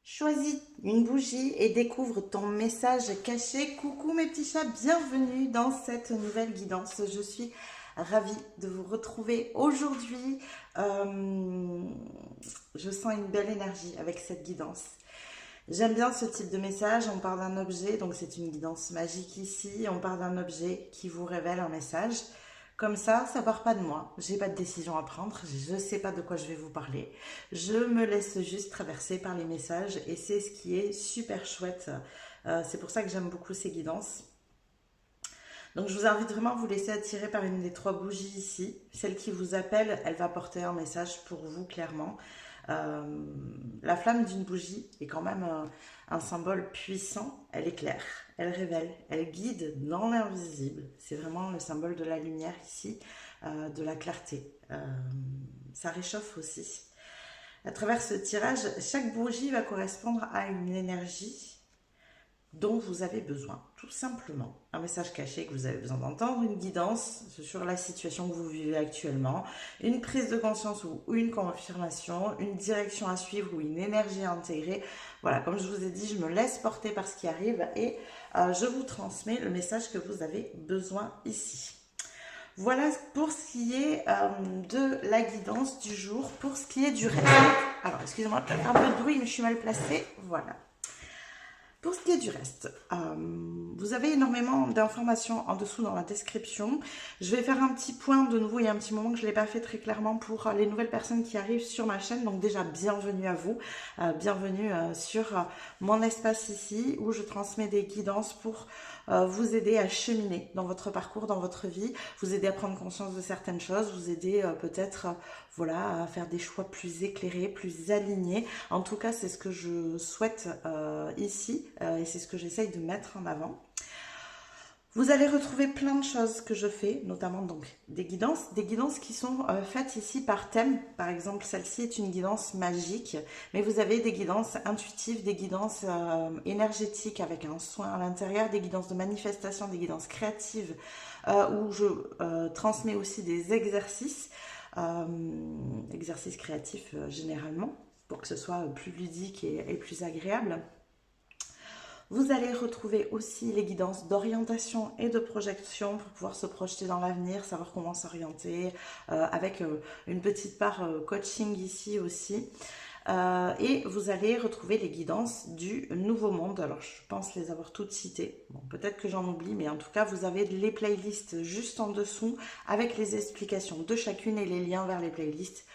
Choisis une bougie et découvre ton message caché. Coucou mes petits chats, bienvenue dans cette nouvelle guidance. Je suis ravie de vous retrouver aujourd'hui. Je sens une belle énergie avec cette guidance. J'aime bien ce type de message. On parle d'un objet, donc c'est une guidance magique ici. On parle d'un objet qui vous révèle un message. Comme ça part pas de moi. J'ai pas de décision à prendre. Je sais pas de quoi je vais vous parler. Je me laisse juste traverser par les messages et c'est ce qui est super chouette. C'est pour ça que j'aime beaucoup ces guidances. Donc je vous invite vraiment à vous laisser attirer par une des trois bougies ici. Celle qui vous appelle, elle va porter un message pour vous clairement. La flamme d'une bougie est quand même un symbole puissant. Elle éclaire, elle révèle, elle guide dans l'invisible. C'est vraiment le symbole de la lumière ici, de la clarté. Ça réchauffe aussi. À travers ce tirage, chaque bougie va correspondre à une énergie dont vous avez besoin, tout simplement. Un message caché que vous avez besoin d'entendre, une guidance sur la situation que vous vivez actuellement, une prise de conscience ou une confirmation, une direction à suivre ou une énergie à intégrer. Voilà, comme je vous ai dit, je me laisse porter par ce qui arrive et je vous transmets le message que vous avez besoin ici. Voilà pour ce qui est de la guidance du jour, pour ce qui est du reste. Alors, excusez-moi, un peu de bruit, mais je suis mal placée. Voilà. Pour ce qui est du reste, vous avez énormément d'informations en dessous dans la description. Je vais faire un petit point de nouveau, il y a un petit moment que je ne l'ai pas fait très clairement pour les nouvelles personnes qui arrivent sur ma chaîne. Donc déjà, bienvenue à vous, bienvenue sur mon espace ici où je transmets des guidances pour vous aider à cheminer dans votre parcours, dans votre vie, vous aider à prendre conscience de certaines choses, vous aider peut-être voilà, à faire des choix plus éclairés, plus alignés. En tout cas, c'est ce que je souhaite ici et c'est ce que j'essaye de mettre en avant. Vous allez retrouver plein de choses que je fais, notamment donc des guidances qui sont faites ici par thème. Par exemple, celle-ci est une guidance magique, mais vous avez des guidances intuitives, des guidances énergétiques avec un soin à l'intérieur, des guidances de manifestation, des guidances créatives, où je transmets aussi des exercices, exercices créatifs généralement, pour que ce soit plus ludique et plus agréable. Vous allez retrouver aussi les guidances d'orientation et de projection pour pouvoir se projeter dans l'avenir, savoir comment s'orienter, avec une petite part coaching ici aussi. Et vous allez retrouver les guidances du Nouveau Monde. Alors, je pense les avoir toutes citées. Bon, peut-être que j'en oublie, mais en tout cas, vous avez les playlists juste en dessous avec les explications de chacune et les liens vers les playlists.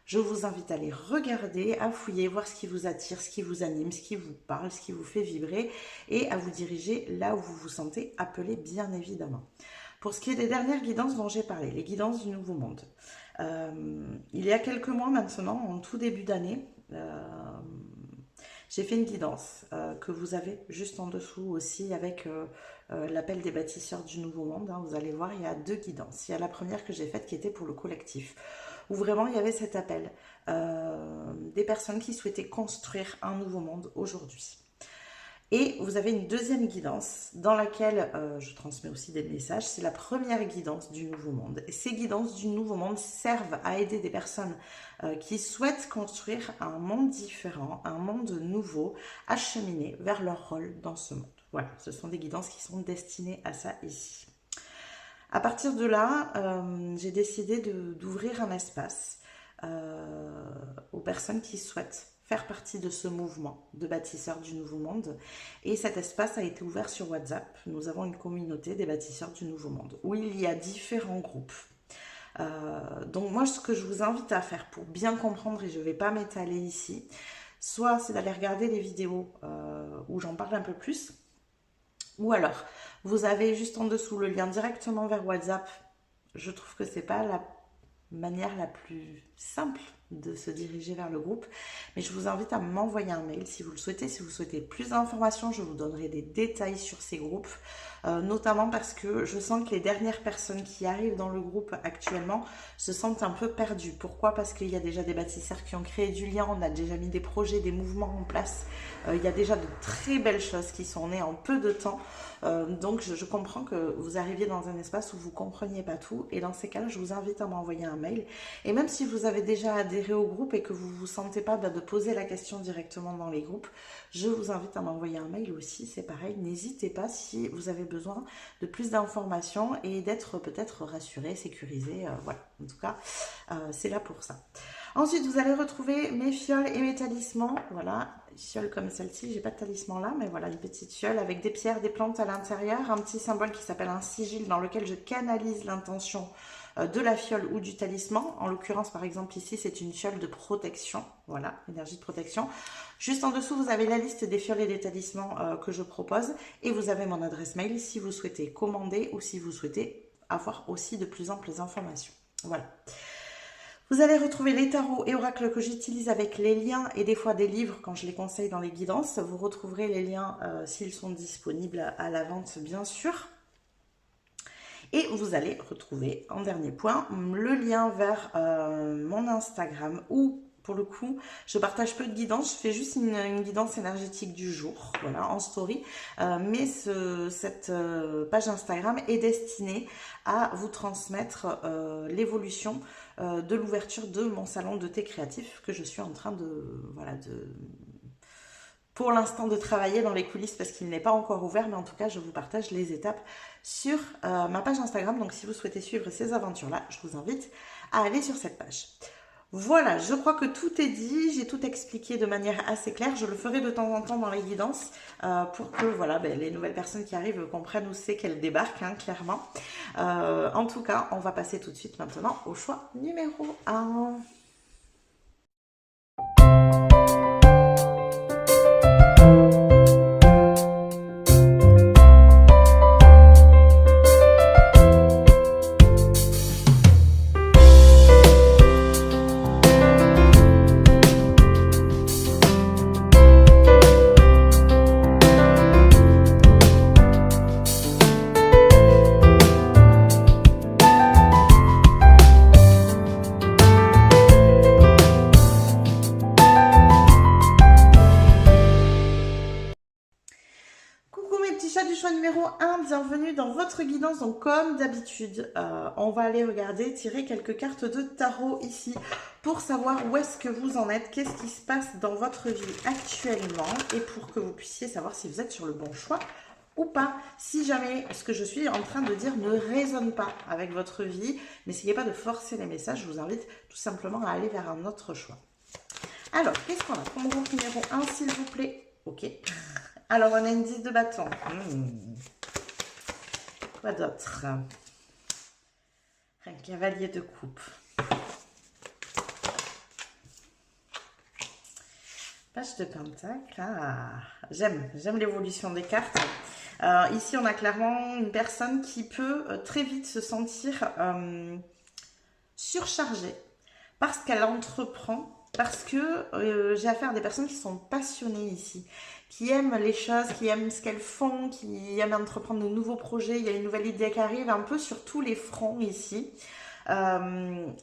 Je vous invite à les regarder, à fouiller, voir ce qui vous attire, ce qui vous anime, ce qui vous parle, ce qui vous fait vibrer et à vous diriger là où vous vous sentez appelé, bien évidemment. Pour ce qui est des dernières guidances dont j'ai parlé, les guidances du Nouveau Monde. Il y a quelques mois maintenant, en tout début d'année, j'ai fait une guidance que vous avez juste en dessous aussi avec l'appel des bâtisseurs du Nouveau Monde. Vous allez voir, il y a deux guidances. Il y a la première que j'ai faite qui était pour le collectif, où vraiment il y avait cet appel des personnes qui souhaitaient construire un nouveau monde aujourd'hui. Et vous avez une deuxième guidance dans laquelle je transmets aussi des messages. C'est la première guidance du Nouveau Monde. Et ces guidances du Nouveau Monde servent à aider des personnes qui souhaitent construire un monde différent, un monde nouveau, à cheminer vers leur rôle dans ce monde. Voilà, ce sont des guidances qui sont destinées à ça ici. À partir de là, j'ai décidé d'ouvrir un espace aux personnes qui souhaitent faire partie de ce mouvement de bâtisseurs du Nouveau Monde. Et cet espace a été ouvert sur WhatsApp. Nous avons une communauté des bâtisseurs du Nouveau Monde où il y a différents groupes. Donc moi, ce que je vous invite à faire pour bien comprendre, et je ne vais pas m'étaler ici, soit c'est d'aller regarder les vidéos où j'en parle un peu plus, ou alors vous avez juste en dessous le lien directement vers WhatsApp. Je trouve que c'est pas la manière la plus simple de se diriger vers le groupe, mais je vous invite à m'envoyer un mail si vous le souhaitez. Si vous souhaitez plus d'informations, je vous donnerai des détails sur ces groupes, notamment parce que je sens que les dernières personnes qui arrivent dans le groupe actuellement se sentent un peu perdues. Pourquoi? Parce qu'il y a déjà des bâtisseurs qui ont créé du lien, on a déjà mis des projets, des mouvements en place, il y a déjà de très belles choses qui sont nées en peu de temps. Donc je comprends que vous arriviez dans un espace où vous ne compreniez pas tout, et dans ces cas-là, je vous invite à m'envoyer un mail. Et même si vous avez déjà adhéré au groupe et que vous ne vous sentez pas de poser la question directement dans les groupes, je vous invite à m'envoyer un mail aussi, c'est pareil. N'hésitez pas si vous avez besoin de plus d'informations et d'être peut-être rassuré, sécurisé. Voilà, en tout cas, c'est là pour ça. Ensuite, vous allez retrouver mes fioles et mes talismans. Voilà, fiole comme celle-ci. J'ai pas de talisman là, mais voilà, une petite fiole avec des pierres, des plantes à l'intérieur. Un petit symbole qui s'appelle un sigil dans lequel je canalise l'intention de la fiole ou du talisman. En l'occurrence, par exemple, ici, c'est une fiole de protection. Voilà, énergie de protection. Juste en dessous, vous avez la liste des fioles et des talismans que je propose. Et vous avez mon adresse mail si vous souhaitez commander ou si vous souhaitez avoir aussi de plus amples informations. Voilà. Vous allez retrouver les tarots et oracles que j'utilise avec les liens et des fois des livres quand je les conseille dans les guidances. Vous retrouverez les liens s'ils sont disponibles à la vente, bien sûr. Et vous allez retrouver, en dernier point, le lien vers mon Instagram où, pour le coup, je partage peu de guidance. Je fais juste une guidance énergétique du jour, voilà, en story. Mais cette page Instagram est destinée à vous transmettre l'évolution de l'ouverture de mon salon de thé créatif que je suis en train de, voilà, pour l'instant de travailler dans les coulisses parce qu'il n'est pas encore ouvert, mais en tout cas je vous partage les étapes sur ma page Instagram. Donc si vous souhaitez suivre ces aventures-là, je vous invite à aller sur cette page. Voilà, je crois que tout est dit, j'ai tout expliqué de manière assez claire. Je le ferai de temps en temps dans les guidances pour que voilà, les nouvelles personnes qui arrivent comprennent où c'est qu'elles débarquent, hein, clairement. En tout cas, on va passer tout de suite maintenant au choix numéro 1. Bienvenue dans votre guidance. Donc comme d'habitude, on va aller regarder, tirer quelques cartes de tarot ici pour savoir où est-ce que vous en êtes, qu'est-ce qui se passe dans votre vie actuellement et pour que vous puissiez savoir si vous êtes sur le bon choix ou pas. Si jamais ce que je suis en train de dire ne résonne pas avec votre vie, n'essayez pas de forcer les messages, je vous invite tout simplement à aller vers un autre choix. Alors, qu'est-ce qu'on a comme groupe numéro 1, s'il vous plaît? Ok. Alors, on a une 10 de bâton. Quoi d'autre? Un cavalier de coupe. Page de pentacle. Ah, j'aime l'évolution des cartes. Ici, on a clairement une personne qui peut très vite se sentir surchargée parce qu'elle entreprend. Parce que j'ai affaire à des personnes qui sont passionnées ici, qui aiment les choses, qui aiment ce qu'elles font, qui aiment entreprendre de nouveaux projets. Il y a une nouvelle idée qui arrive un peu sur tous les fronts ici.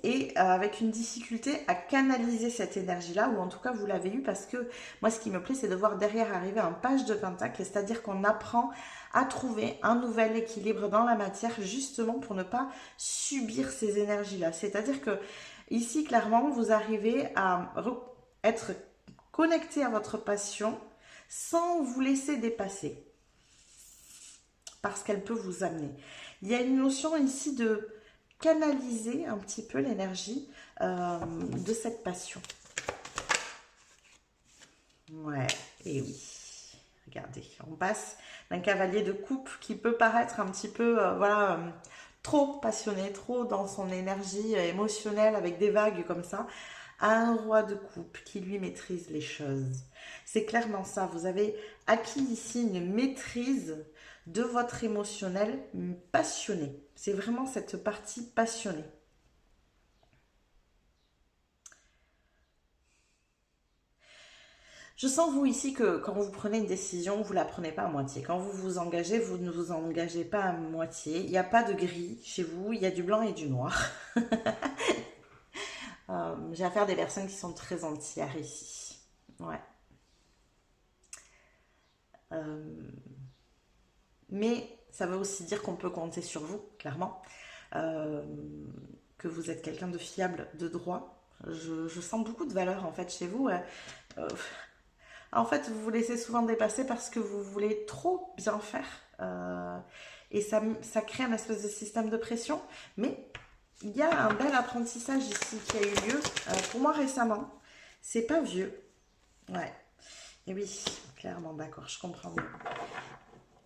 Et avec une difficulté à canaliser cette énergie-là, ou en tout cas vous l'avez eu, parce que moi ce qui me plaît c'est de voir derrière arriver un page de pentacle, c'est-à-dire qu'on apprend à trouver un nouvel équilibre dans la matière justement pour ne pas subir ces énergies-là. C'est-à-dire que ici, clairement, vous arrivez à être connecté à votre passion sans vous laisser dépasser parce qu'elle peut vous amener. Il y a une notion ici de canaliser un petit peu l'énergie de cette passion. Ouais, et oui. Regardez, on passe d'un cavalier de coupe qui peut paraître un petit peu, voilà... trop passionné, trop dans son énergie émotionnelle avec des vagues comme ça, à un roi de coupe qui lui maîtrise les choses. C'est clairement ça, vous avez acquis ici une maîtrise de votre émotionnel passionné. C'est vraiment cette partie passionnée. Je sens, vous, ici, que quand vous prenez une décision, vous ne la prenez pas à moitié. Quand vous vous engagez, vous ne vous engagez pas à moitié. Il n'y a pas de gris chez vous, il y a du blanc et du noir. J'ai affaire à des personnes qui sont très entières ici. Ouais. Mais ça veut aussi dire qu'on peut compter sur vous, clairement. Que vous êtes quelqu'un de fiable, de droit. Je sens beaucoup de valeur en fait chez vous. Euh, En fait, vous vous laissez souvent dépasser parce que vous voulez trop bien faire. Et ça crée un espèce de système de pression. Mais il y a un bel apprentissage ici qui a eu lieu pour moi récemment. C'est pas vieux. Ouais. Et oui, clairement, d'accord, je comprends mieux.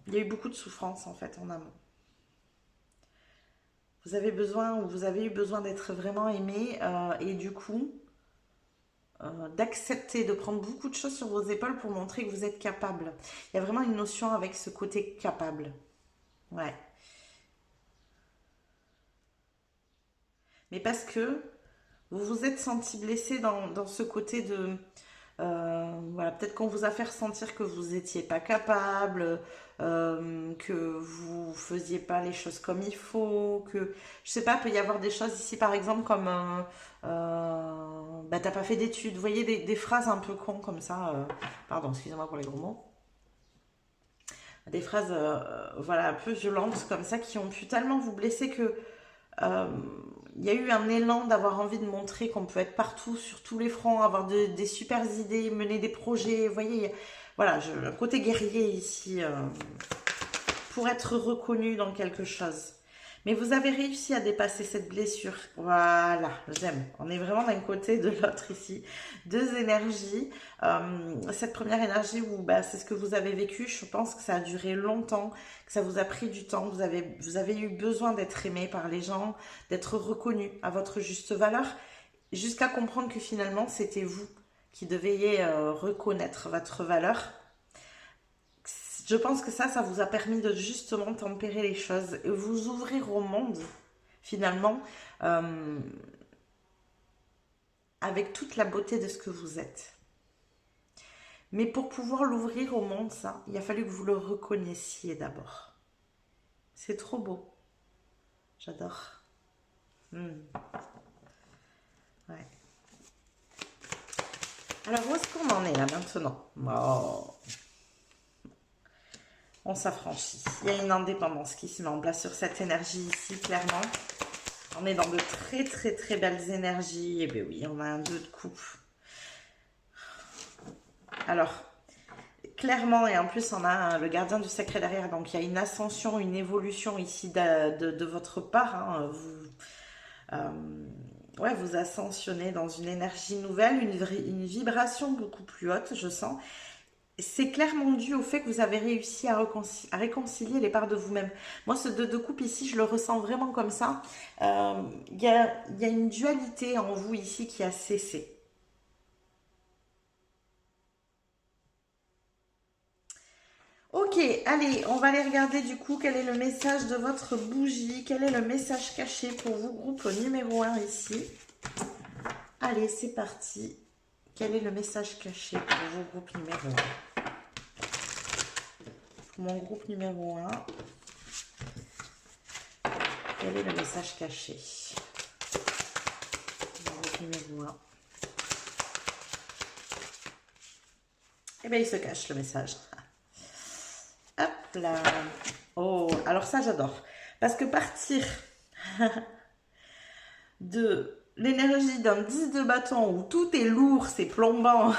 Il y a eu beaucoup de souffrance en fait en amont. Vous avez besoin ou vous avez eu besoin d'être vraiment aimé et du coup d'accepter de prendre beaucoup de choses sur vos épaules pour montrer que vous êtes capable. Il y a vraiment une notion avec ce côté capable. Ouais. Mais parce que vous vous êtes senti blessé dans ce côté de... voilà, peut-être qu'on vous a fait ressentir que vous n'étiez pas capable, que vous faisiez pas les choses comme il faut, que je sais pas, peut y avoir des choses ici par exemple comme bah t'as pas fait d'études, vous voyez des phrases un peu cons comme ça, pardon, excusez-moi pour les gros mots, des phrases voilà un peu violentes comme ça qui ont pu tellement vous blesser que euh, il y a eu un élan d'avoir envie de montrer qu'on peut être partout, sur tous les fronts, avoir des super idées, mener des projets. Vous voyez, voilà, un côté guerrier ici pour être reconnu dans quelque chose. Mais vous avez réussi à dépasser cette blessure. Voilà, j'aime. On est vraiment d'un côté de l'autre ici. Deux énergies. Cette première énergie où bah, c'est ce que vous avez vécu, je pense que ça a duré longtemps, que ça vous a pris du temps, vous avez eu besoin d'être aimé par les gens, d'être reconnu à votre juste valeur, jusqu'à comprendre que finalement c'était vous qui deviez reconnaître votre valeur. Je pense que ça vous a permis de justement tempérer les choses et vous ouvrir au monde, finalement, euh, avec toute la beauté de ce que vous êtes. Mais pour pouvoir l'ouvrir au monde, ça, il a fallu que vous le reconnaissiez d'abord. C'est trop beau. J'adore. Ouais. Alors, où est-ce qu'on en est là maintenant? Oh, on s'affranchit. Il y a une indépendance qui se met en place sur cette énergie ici, clairement. On est dans de très très très belles énergies. Et bien oui, on a un 2 de coupe. Alors, clairement, et en plus on a le gardien du sacré derrière, donc il y a une ascension, une évolution ici de votre part. Hein. Ouais, vous ascensionnez dans une énergie nouvelle, une vibration beaucoup plus haute, je sens. C'est clairement dû au fait que vous avez réussi à réconcilier les parts de vous-même. Moi, ce 2 de coupe ici, je le ressens vraiment comme ça. Il y a une dualité en vous ici qui a cessé. Ok, allez, on va aller regarder du coup quel est le message de votre bougie, quel est le message caché pour vous, groupe numéro 1 ici. Allez, c'est parti. Quel est le message caché pour vos groupes numéro 1? Pour mon groupe numéro 1, quel est le message caché? Mon groupe numéro 1. Eh bien, il se cache le message. Hop là. Oh, alors ça, j'adore. Parce que partir de l'énergie d'un 10 de bâton où tout est lourd, c'est plombant,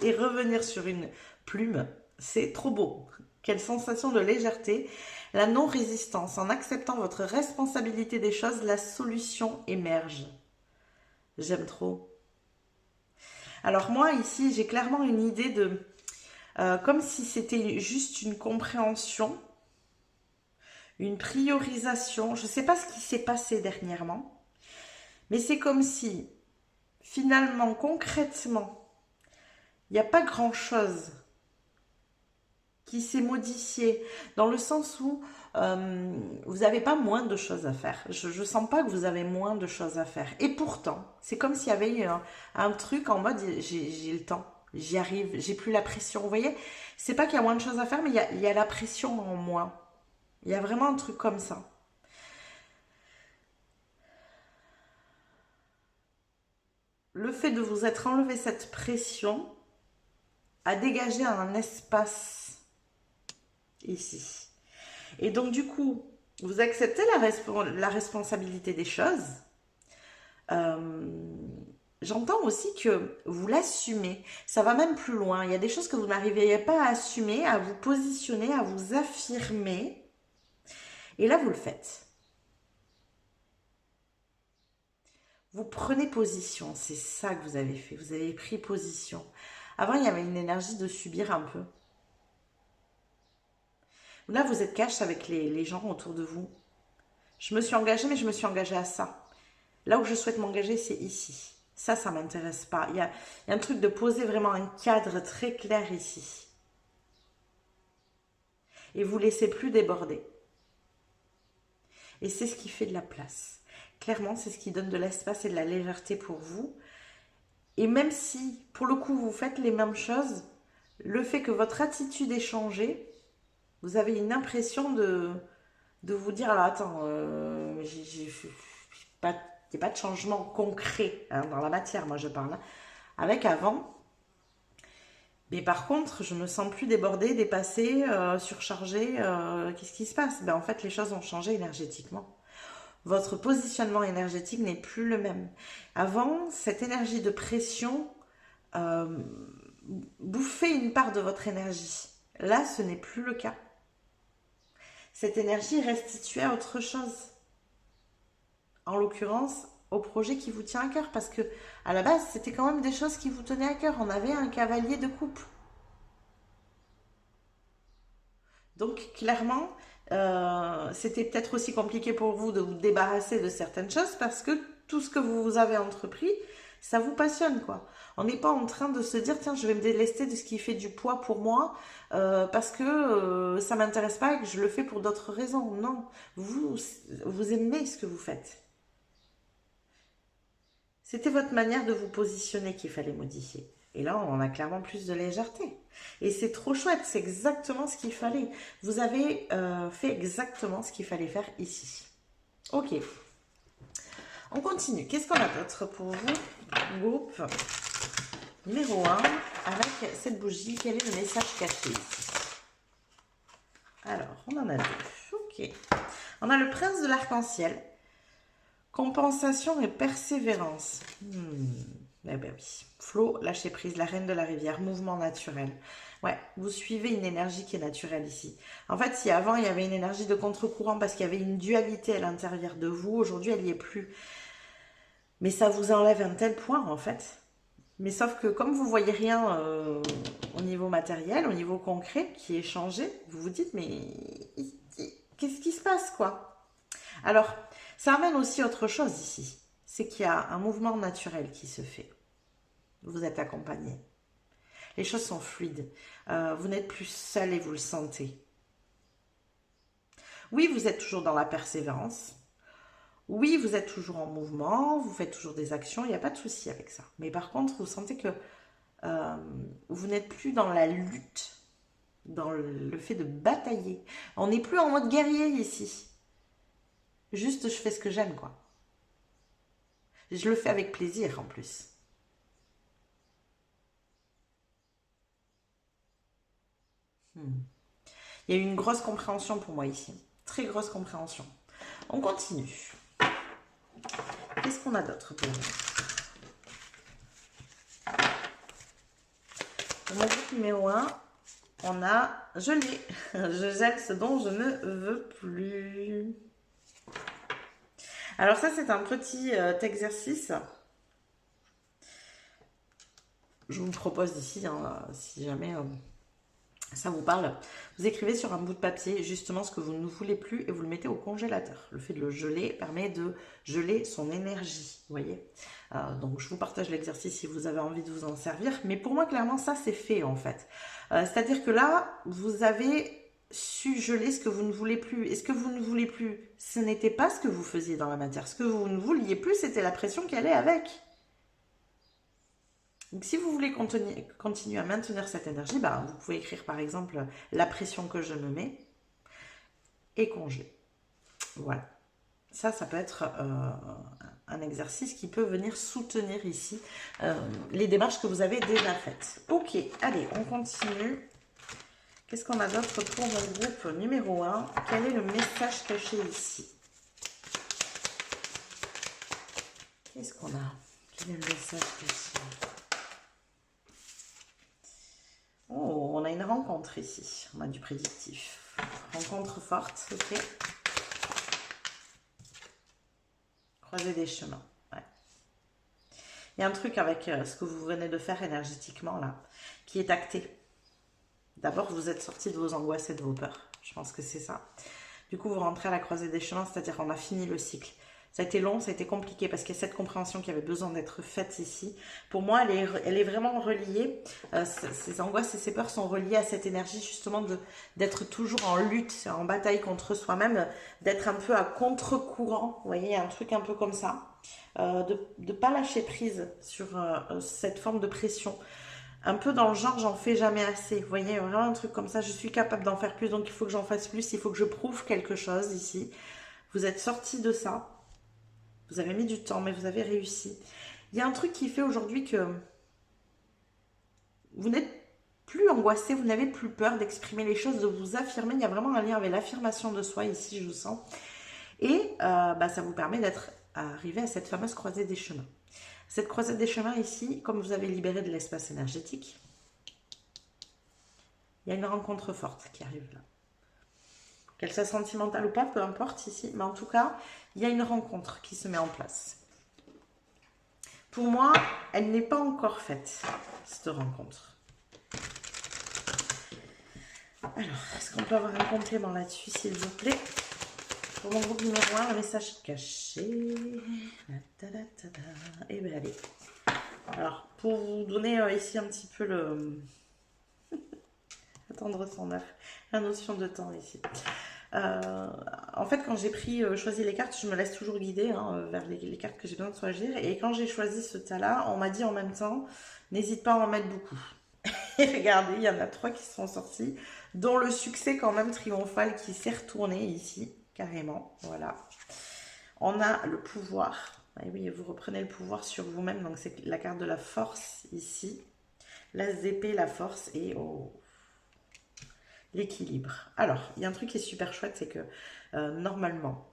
et revenir sur une plume, c'est trop beau. Quelle sensation de légèreté. La non-résistance. En acceptant votre responsabilité des choses, la solution émerge. J'aime trop. Alors moi, ici, j'ai clairement une idée de... comme si c'était juste une compréhension, une priorisation. Je ne sais pas ce qui s'est passé dernièrement, mais c'est comme si, finalement, concrètement, il n'y a pas grand-chose qui s'est modifié, dans le sens où vous n'avez pas moins de choses à faire. Je ne sens pas que vous avez moins de choses à faire. Et pourtant, c'est comme s'il y avait eu un truc en mode, j'ai le temps, j'y arrive, j'ai plus la pression. Vous voyez, c'est pas qu'il y a moins de choses à faire, mais il y a la pression en moins. Il y a vraiment un truc comme ça. Le fait de vous être enlevé cette pression a dégagé un espace ici. Et donc du coup, vous acceptez la responsabilité des choses. Euh, j'entends aussi que vous l'assumez. Ça va même plus loin. Il y a des choses que vous n'arrivez pas à assumer, à vous positionner, à vous affirmer. Et là, vous le faites. Vous prenez position. C'est ça que vous avez fait. Vous avez pris position. Avant, il y avait une énergie de subir un peu. Là, vous êtes cash avec les gens autour de vous. Je me suis engagée, mais je me suis engagée à ça. Là où je souhaite m'engager, c'est ici. Ça m'intéresse pas. Il y a un truc de poser vraiment un cadre très clair ici. Et vous laissez plus déborder. Et c'est ce qui fait de la place. Clairement, c'est ce qui donne de l'espace et de la légèreté pour vous. Et même si, pour le coup, vous faites les mêmes choses, le fait que votre attitude ait changé, vous avez une impression de vous dire, alors attends, il n'y a pas de changement concret hein, dans la matière, moi je parle. Hein. Avec avant, mais par contre, je me sens plus débordée, dépassée, surchargée. Qu'est-ce qui se passe? En fait, les choses ont changé énergétiquement. Votre positionnement énergétique n'est plus le même. Avant, cette énergie de pression bouffait une part de votre énergie. Là, ce n'est plus le cas. Cette énergie est restituée à autre chose. En l'occurrence, au projet qui vous tient à cœur. Parce que, à la base, c'était quand même des choses qui vous tenaient à cœur. On avait un cavalier de coupe. Donc, clairement, c'était peut-être aussi compliqué pour vous de vous débarrasser de certaines choses parce que tout ce que vous avez entrepris, ça vous passionne, quoi. On n'est pas en train de se dire, tiens, je vais me délester de ce qui fait du poids pour moi parce que ça m'intéresse pas et que je le fais pour d'autres raisons. Non, vous aimez ce que vous faites. C'était votre manière de vous positionner qu'il fallait modifier. Et là, on a clairement plus de légèreté. Et c'est trop chouette, c'est exactement ce qu'il fallait. Vous avez fait exactement ce qu'il fallait faire ici. Ok. On continue. Qu'est-ce qu'on a d'autre pour vous? Groupe numéro 1, avec cette bougie. Quel est le message caché ici? Alors, on en a deux. Ok. On a le prince de l'arc-en-ciel. Compensation et persévérance. Eh ben oui. Flow, lâcher prise, la reine de la rivière, mouvement naturel. Ouais, vous suivez une énergie qui est naturelle ici. En fait, si avant il y avait une énergie de contre-courant parce qu'il y avait une dualité à l'intérieur de vous, aujourd'hui elle n'y est plus. Mais ça vous enlève un tel point en fait. Mais sauf que comme vous voyez rien au niveau matériel, au niveau concret qui est changé, vous vous dites mais qu'est-ce qui se passe quoi? Alors, ça amène aussi autre chose ici. C'est qu'il y a un mouvement naturel qui se fait. Vous êtes accompagné. Les choses sont fluides. Vous n'êtes plus seul et vous le sentez. Oui, vous êtes toujours dans la persévérance. Oui, vous êtes toujours en mouvement. Vous faites toujours des actions. Il n'y a pas de souci avec ça. Mais par contre, vous sentez que vous n'êtes plus dans la lutte, dans le fait de batailler. On n'est plus en mode guerrier ici. Juste, je fais ce que j'aime, quoi. Je le fais avec plaisir, en plus. Il y a eu une grosse compréhension pour moi ici. Très grosse compréhension. On continue. Qu'est-ce qu'on a d'autre pour nous? Dans mon groupe numéro 1, on a « Je l'ai ». Je gèle ce dont je ne veux plus. Alors ça, c'est un petit exercice. Je vous propose ici, hein, si jamais ça vous parle, vous écrivez sur un bout de papier justement ce que vous ne voulez plus et vous le mettez au congélateur. Le fait de le geler permet de geler son énergie, vous voyez. Donc je vous partage l'exercice si vous avez envie de vous en servir. Mais pour moi, clairement, ça c'est fait en fait. C'est-à-dire que là, vous avez su geler ce que vous ne voulez plus. Et ce que vous ne voulez plus, ce n'était pas ce que vous faisiez dans la matière. Ce que vous ne vouliez plus, c'était la pression qui allait avec. Donc, si vous voulez continuer à maintenir cette énergie, vous pouvez écrire par exemple la pression que je me mets et congeler. Voilà. Ça peut être un exercice qui peut venir soutenir ici les démarches que vous avez déjà faites. Ok, allez, on continue. Qu'est-ce qu'on a d'autre pour mon groupe numéro 1? Quel est le message caché ici? Qu'est-ce qu'on a? Quel est le message caché? Oh, on a une rencontre ici. On a du prédictif. Rencontre forte, ok. Croiser des chemins. Ouais. Il y a un truc avec ce que vous venez de faire énergétiquement là, qui est acté. D'abord, vous êtes sorti de vos angoisses et de vos peurs. Je pense que c'est ça. Du coup, vous rentrez à la croisée des chemins, c'est-à-dire qu'on a fini le cycle. Ça a été long, ça a été compliqué parce qu'il y a cette compréhension qui avait besoin d'être faite ici. Pour moi, elle est vraiment reliée. Ces angoisses et ces peurs sont reliées à cette énergie justement d'être toujours en lutte, en bataille contre soi-même, d'être un peu à contre-courant. Vous voyez, un truc un peu comme ça. De ne pas lâcher prise sur cette forme de pression. Un peu dans le genre, j'en fais jamais assez. Vous voyez, vraiment un truc comme ça. Je suis capable d'en faire plus, donc il faut que j'en fasse plus. Il faut que je prouve quelque chose ici. Vous êtes sorti de ça. Vous avez mis du temps, mais vous avez réussi. Il y a un truc qui fait aujourd'hui que vous n'êtes plus angoissé, vous n'avez plus peur d'exprimer les choses, de vous affirmer. Il y a vraiment un lien avec l'affirmation de soi ici, je vous sens. Et ça vous permet d'être arrivé à cette fameuse croisée des chemins. Cette croisée des chemins ici, comme vous avez libéré de l'espace énergétique, il y a une rencontre forte qui arrive là. Qu'elle soit sentimentale ou pas, peu importe ici, mais en tout cas, il y a une rencontre qui se met en place. Pour moi, elle n'est pas encore faite, cette rencontre. Alors, est-ce qu'on peut avoir un complément là-dessus, s'il vous plaît? Pour mon groupe numéro 1, un message caché. Et bien, allez. Alors, pour vous donner ici un petit peu le... Attendre son œuf. La notion de temps ici. En fait, quand j'ai choisi les cartes, je me laisse toujours guider vers les cartes que j'ai besoin de choisir. Et quand j'ai choisi ce tas-là, on m'a dit en même temps, n'hésite pas à en mettre beaucoup. Et regardez, il y en a 3 qui sont sortis, dont le succès quand même triomphal qui s'est retourné ici, carrément. Voilà. On a le pouvoir. Et oui, vous reprenez le pouvoir sur vous-même. Donc c'est la carte de la force ici. L'as d'épée, la force et l'équilibre. Alors, il y a un truc qui est super chouette, c'est que normalement,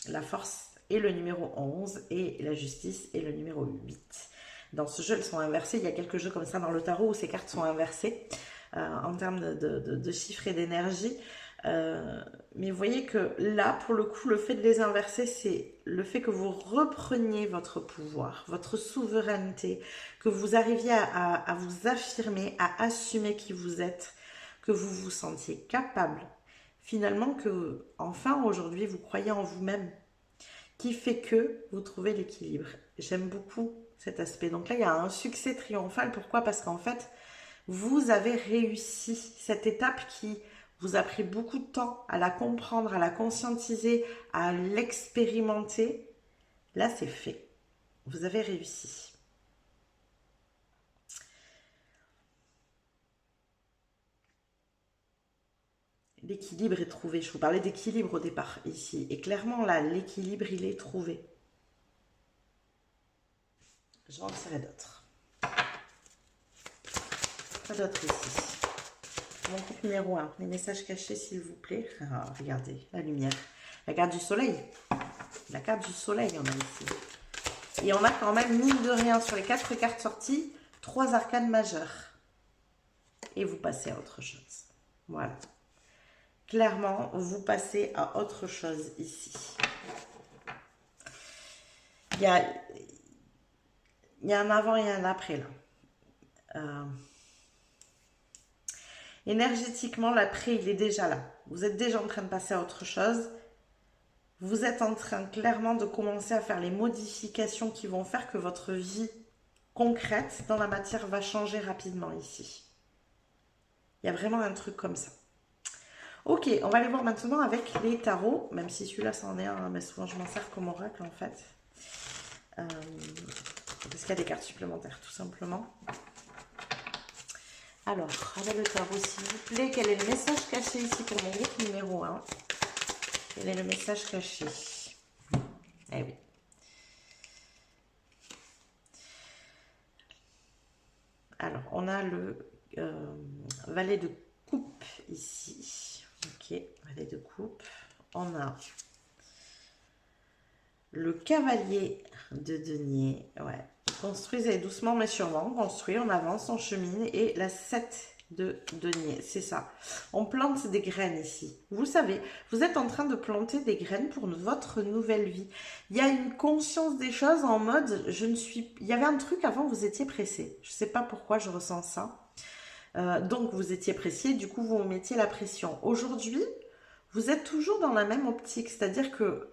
la force est le numéro 11 et la justice est le numéro 8. Dans ce jeu, elles sont inversées. Il y a quelques jeux comme ça dans le tarot où ces cartes sont inversées en termes de chiffres et d'énergie. Mais vous voyez que là, pour le coup, le fait de les inverser, c'est le fait que vous repreniez votre pouvoir, votre souveraineté, que vous arriviez à vous affirmer, à assumer qui vous êtes, que vous vous sentiez capable, finalement que enfin aujourd'hui vous croyez en vous-même, qui fait que vous trouvez l'équilibre. J'aime beaucoup cet aspect. Donc là, il y a un succès triomphal. Pourquoi? Parce qu'en fait, vous avez réussi cette étape qui vous a pris beaucoup de temps à la comprendre, à la conscientiser, à l'expérimenter. Là, c'est fait. Vous avez réussi. L'équilibre est trouvé. Je vous parlais d'équilibre au départ ici. Et clairement, là, l'équilibre, il est trouvé. Je vais en tirer d'autres. Pas d'autres ici. Mon groupe numéro 1. Les messages cachés, s'il vous plaît. Ah, regardez, la lumière. La carte du soleil. La carte du soleil, on a ici. Et on a quand même, mine de rien, sur les 4 cartes sorties, 3 arcanes majeures. Et vous passez à autre chose. Voilà. Clairement, vous passez à autre chose ici. Il y a un avant et un après là. Énergétiquement, l'après, il est déjà là. Vous êtes déjà en train de passer à autre chose. Vous êtes en train clairement de commencer à faire les modifications qui vont faire que votre vie concrète dans la matière va changer rapidement ici. Il y a vraiment un truc comme ça. Ok, on va aller voir maintenant avec les tarots, même si celui-là c'en est un, mais souvent je m'en sers comme oracle en fait. Parce qu'il y a des cartes supplémentaires tout simplement. Alors, avec le tarot s'il vous plaît, quel est le message caché ici pour mon groupe numéro 1? Quel est le message caché? Eh oui. Alors, on a le valet de coupe ici. Ok, valet de coupe. On a le cavalier de denier, ouais. Construisez doucement mais sûrement, on construit, on avance, on chemine. Et la 7 de denier, c'est ça. On plante des graines ici. Vous savez, vous êtes en train de planter des graines pour votre nouvelle vie. Il y a une conscience des choses en mode, il y avait un truc avant, vous étiez pressé. Je ne sais pas pourquoi je ressens ça. Donc vous étiez pressé, du coup vous mettiez la pression. Aujourd'hui, vous êtes toujours dans la même optique, c'est-à-dire que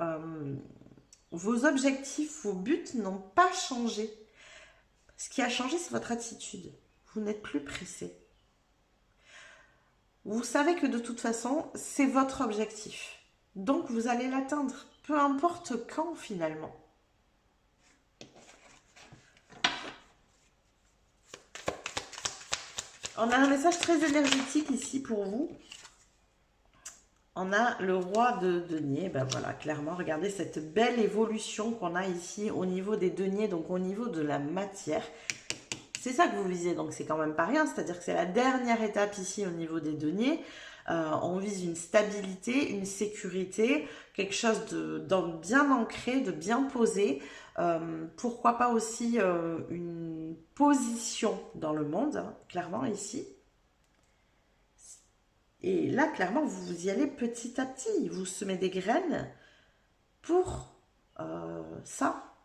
vos objectifs, vos buts n'ont pas changé. Ce qui a changé, c'est votre attitude. Vous n'êtes plus pressé. Vous savez que de toute façon, c'est votre objectif. Donc vous allez l'atteindre, peu importe quand finalement. On a un message très énergétique ici pour vous. On a le roi de denier, ben voilà, clairement, regardez cette belle évolution qu'on a ici au niveau des deniers, donc au niveau de la matière. C'est ça que vous visez, donc c'est quand même pas rien, c'est-à-dire que c'est la dernière étape ici au niveau des deniers. On vise une stabilité, une sécurité, quelque chose de bien ancré, de bien posé. Pourquoi pas aussi une position dans le monde, hein, clairement ici. Et là, clairement, vous y allez petit à petit. Vous semez des graines pour ça.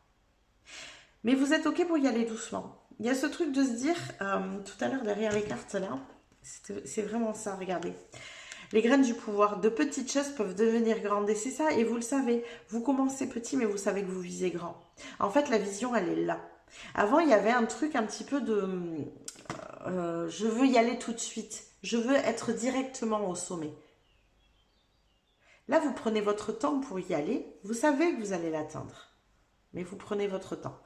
Mais vous êtes OK pour y aller doucement. Il y a ce truc de se dire, tout à l'heure derrière les cartes là, c'est vraiment ça, regardez. Les graines du pouvoir, de petites choses peuvent devenir grandes. Et c'est ça, et vous le savez. Vous commencez petit, mais vous savez que vous visez grand. En fait, la vision, elle est là. Avant, il y avait un truc un petit peu de... je veux y aller tout de suite. Je veux être directement au sommet. Là, vous prenez votre temps pour y aller. Vous savez que vous allez l'atteindre. Mais vous prenez votre temps.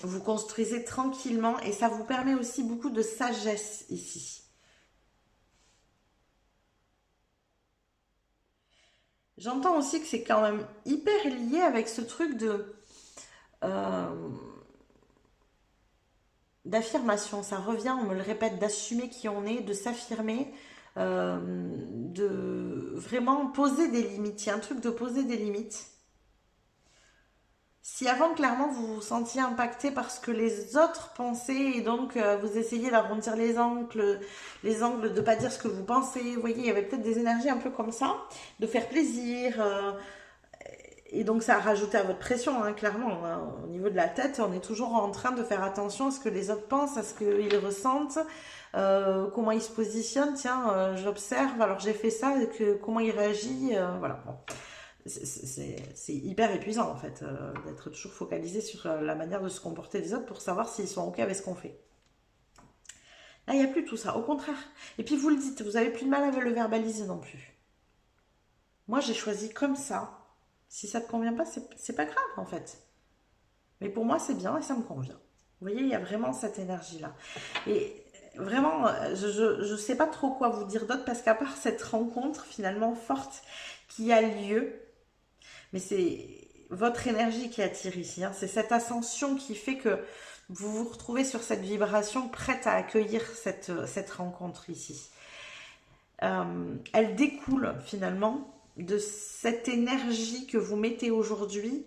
Vous construisez tranquillement et ça vous permet aussi beaucoup de sagesse ici. J'entends aussi que c'est quand même hyper lié avec ce truc de d'affirmation. Ça revient, on me le répète, d'assumer qui on est, de s'affirmer, de vraiment poser des limites. Il y a un truc de poser des limites. Si avant, clairement, vous vous sentiez impacté par ce que les autres pensaient et donc vous essayez d'arrondir les angles de pas dire ce que vous pensez, vous voyez, il y avait peut-être des énergies un peu comme ça, de faire plaisir, et donc ça a rajouté à votre pression, hein, clairement, hein. Au niveau de la tête, on est toujours en train de faire attention à ce que les autres pensent, à ce qu'ils ressentent, comment ils se positionnent, tiens, j'observe, alors j'ai fait ça, comment il réagit, voilà, bon. C'est hyper épuisant en fait, d'être toujours focalisé sur la manière de se comporter des autres pour savoir s'ils sont ok avec ce qu'on fait. Là, il n'y a plus tout ça, au contraire. Et puis vous le dites, vous n'avez plus de mal à le verbaliser non plus. Moi, j'ai choisi comme ça. Si ça ne te convient pas, c'est pas grave en fait. Mais pour moi, c'est bien et ça me convient. Vous voyez, il y a vraiment cette énergie-là. Et vraiment, je ne sais pas trop quoi vous dire d'autre parce qu'à part cette rencontre finalement forte qui a lieu, mais c'est votre énergie qui attire ici, hein. C'est cette ascension qui fait que vous vous retrouvez sur cette vibration prête à accueillir cette rencontre ici. Elle découle finalement de cette énergie que vous mettez aujourd'hui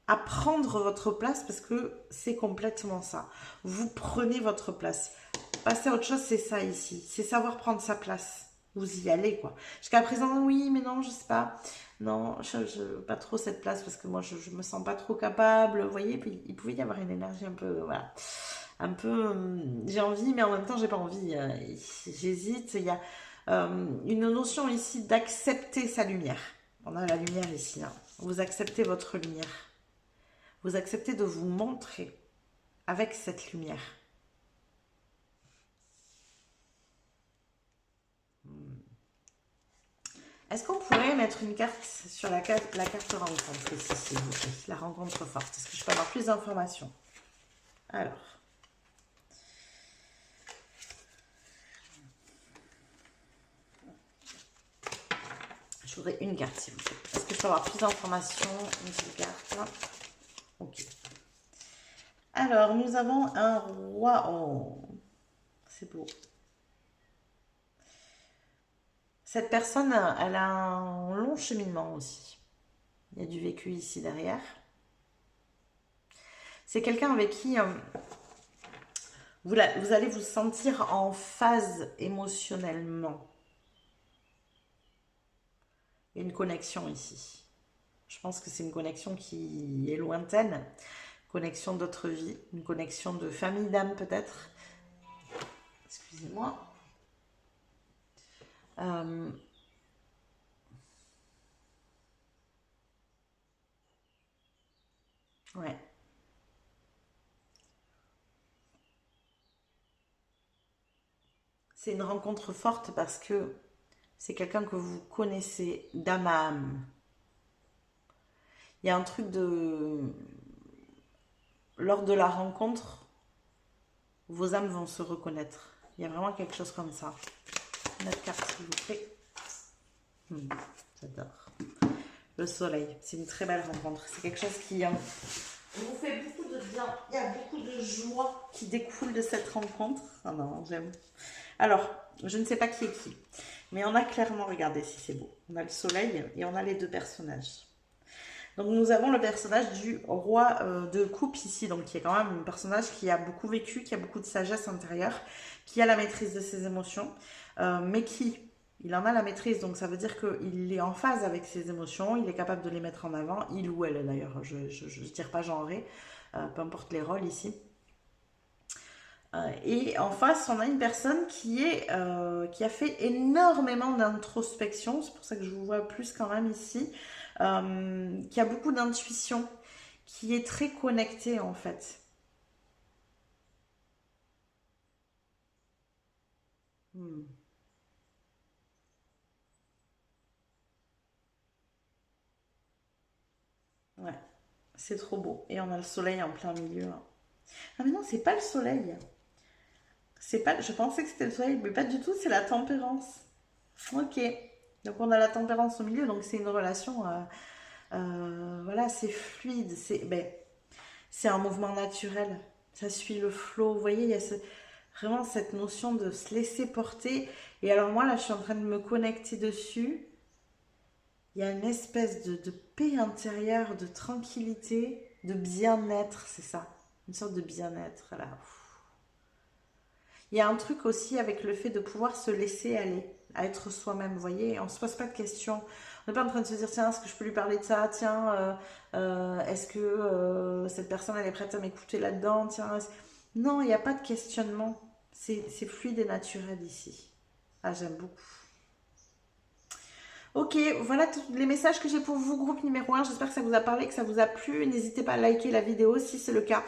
à prendre votre place parce que c'est complètement ça. Vous prenez votre place. Passer à autre chose, c'est ça ici. C'est savoir prendre sa place. Vous y allez, quoi. Jusqu'à présent, oui, mais non, je sais pas. Non, je pas trop cette place parce que moi, je me sens pas trop capable. Vous voyez, puis il pouvait y avoir une énergie un peu, voilà. Un peu, j'ai envie, mais en même temps, j'ai pas envie. J'hésite. Il y a une notion ici d'accepter sa lumière. On a la lumière ici, hein. Vous acceptez votre lumière. Vous acceptez de vous montrer avec cette lumière. Est-ce qu'on pourrait mettre une carte sur la carte rencontre ici, s'il vous plaît, la rencontre forte? Est-ce que je peux avoir plus d'informations? Alors. Je voudrais une carte, s'il vous plaît. Est-ce que je peux avoir plus d'informations? Une seule carte. Ok. Alors, nous avons un roi. Oh, c'est beau. Cette personne, elle a un long cheminement aussi. Il y a du vécu ici derrière. C'est quelqu'un avec qui vous allez vous sentir en phase émotionnellement. Il y a une connexion ici. Je pense que c'est une connexion qui est lointaine. Connexion d'autres vies, une connexion de famille d'âme peut-être. Excusez-moi. Ouais. C'est une rencontre forte parce que c'est quelqu'un que vous connaissez d'âme à âme. Il y a un truc de... Lors de la rencontre, vos âmes vont se reconnaître. Il y a vraiment quelque chose comme ça. Une autre carte, s'il vous plaît. J'adore. Le soleil, c'est une très belle rencontre. C'est quelque chose qui vous fait beaucoup de bien. Il y a beaucoup de joie qui découle de cette rencontre. Ah non, j'aime. Alors, je ne sais pas qui est qui, mais on a clairement, regardez si c'est beau. On a le soleil et on a les deux personnages. Donc nous avons le personnage du roi de coupe ici, donc qui est quand même un personnage qui a beaucoup vécu, qui a beaucoup de sagesse intérieure, qui a la maîtrise de ses émotions, mais il en a la maîtrise, donc ça veut dire qu'il est en phase avec ses émotions, il est capable de les mettre en avant, il ou elle d'ailleurs, je ne tire pas genré, peu importe les rôles ici. Et en face, on a une personne qui a fait énormément d'introspection, c'est pour ça que je vous vois plus quand même ici, qui a beaucoup d'intuition, qui est très connectée en fait. Ouais, c'est trop beau. Et on a le soleil en plein milieu. Ah mais non, c'est pas le soleil. C'est pas, je pensais que c'était le soleil, mais pas du tout, c'est la tempérance. Ok. Donc on a la tempérance au milieu, donc c'est une relation, voilà, c'est fluide, c'est un mouvement naturel. Ça suit le flot. Vous voyez, il y a vraiment cette notion de se laisser porter. Et alors moi, là, je suis en train de me connecter dessus. Il y a une espèce de paix intérieure, de tranquillité, de bien-être, c'est ça. Une sorte de bien-être, là. Il y a un truc aussi avec le fait de pouvoir se laisser aller, à être soi-même, vous voyez. On ne se pose pas de questions. On n'est pas en train de se dire, tiens, est-ce que je peux lui parler de ça? Tiens, est-ce que cette personne, elle est prête à m'écouter là-dedans? Tiens, non, il n'y a pas de questionnement. C'est fluide et naturel ici. Ah, j'aime beaucoup. Ok, voilà tous les messages que j'ai pour vous, groupe numéro 1. J'espère que ça vous a parlé, que ça vous a plu. N'hésitez pas à liker la vidéo si c'est le cas.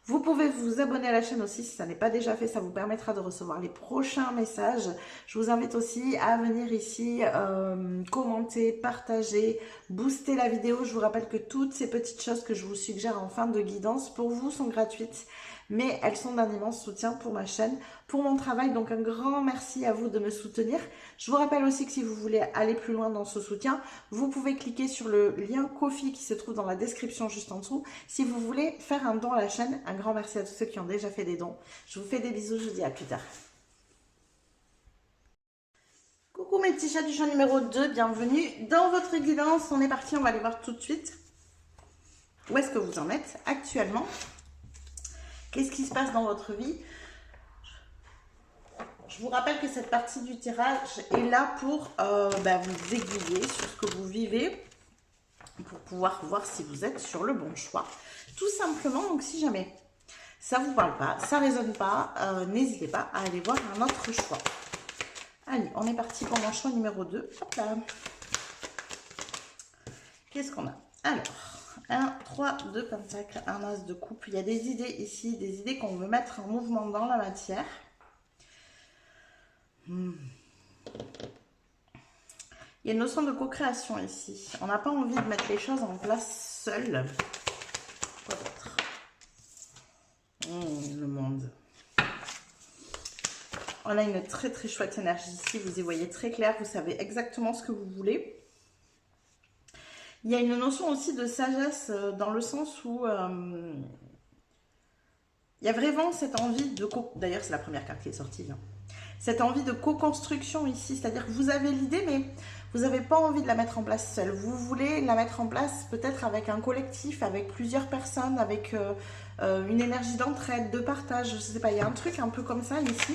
Vous pouvez vous abonner à la chaîne aussi si ça n'est pas déjà fait. Ça vous permettra de recevoir les prochains messages. Je vous invite aussi à venir ici commenter, partager, booster la vidéo. Je vous rappelle que toutes ces petites choses que je vous suggère en fin de guidance pour vous sont gratuites, mais elles sont d'un immense soutien pour ma chaîne, pour mon travail. Donc un grand merci à vous de me soutenir. Je vous rappelle aussi que si vous voulez aller plus loin dans ce soutien, vous pouvez cliquer sur le lien Ko-fi qui se trouve dans la description juste en dessous. Si vous voulez faire un don à la chaîne, un grand merci à tous ceux qui ont déjà fait des dons. Je vous fais des bisous, je vous dis à plus tard. Coucou mes petits chats du champ numéro 2, bienvenue dans votre guidance. On est parti, on va aller voir tout de suite où est-ce que vous en êtes actuellement. Qu'est-ce qui se passe dans votre vie? Je vous rappelle que cette partie du tirage est là pour vous aiguiller sur ce que vous vivez, pour pouvoir voir si vous êtes sur le bon choix. Tout simplement, donc si jamais ça ne vous parle pas, ça ne résonne pas, n'hésitez pas à aller voir un autre choix. Allez, on est parti pour mon choix numéro 2. Hop là. Qu'est-ce qu'on a? Alors, 1, 3 de pentacle, un as de coupe. Il y a des idées ici, des idées qu'on veut mettre en mouvement dans la matière. Il y a une notion de co-création ici. On n'a pas envie de mettre les choses en place seul. Quoi d'autre? Le monde. On a une très très chouette énergie ici. Vous y voyez très clair. Vous savez exactement ce que vous voulez. Il y a une notion aussi de sagesse dans le sens où il y a vraiment cette envie de... D'ailleurs, c'est la première carte qui est sortie. Hein. Cette envie de co-construction ici. C'est-à-dire que vous avez l'idée, mais vous n'avez pas envie de la mettre en place seule. Vous voulez la mettre en place peut-être avec un collectif, avec plusieurs personnes, avec une énergie d'entraide, de partage. Je ne sais pas, il y a un truc un peu comme ça ici.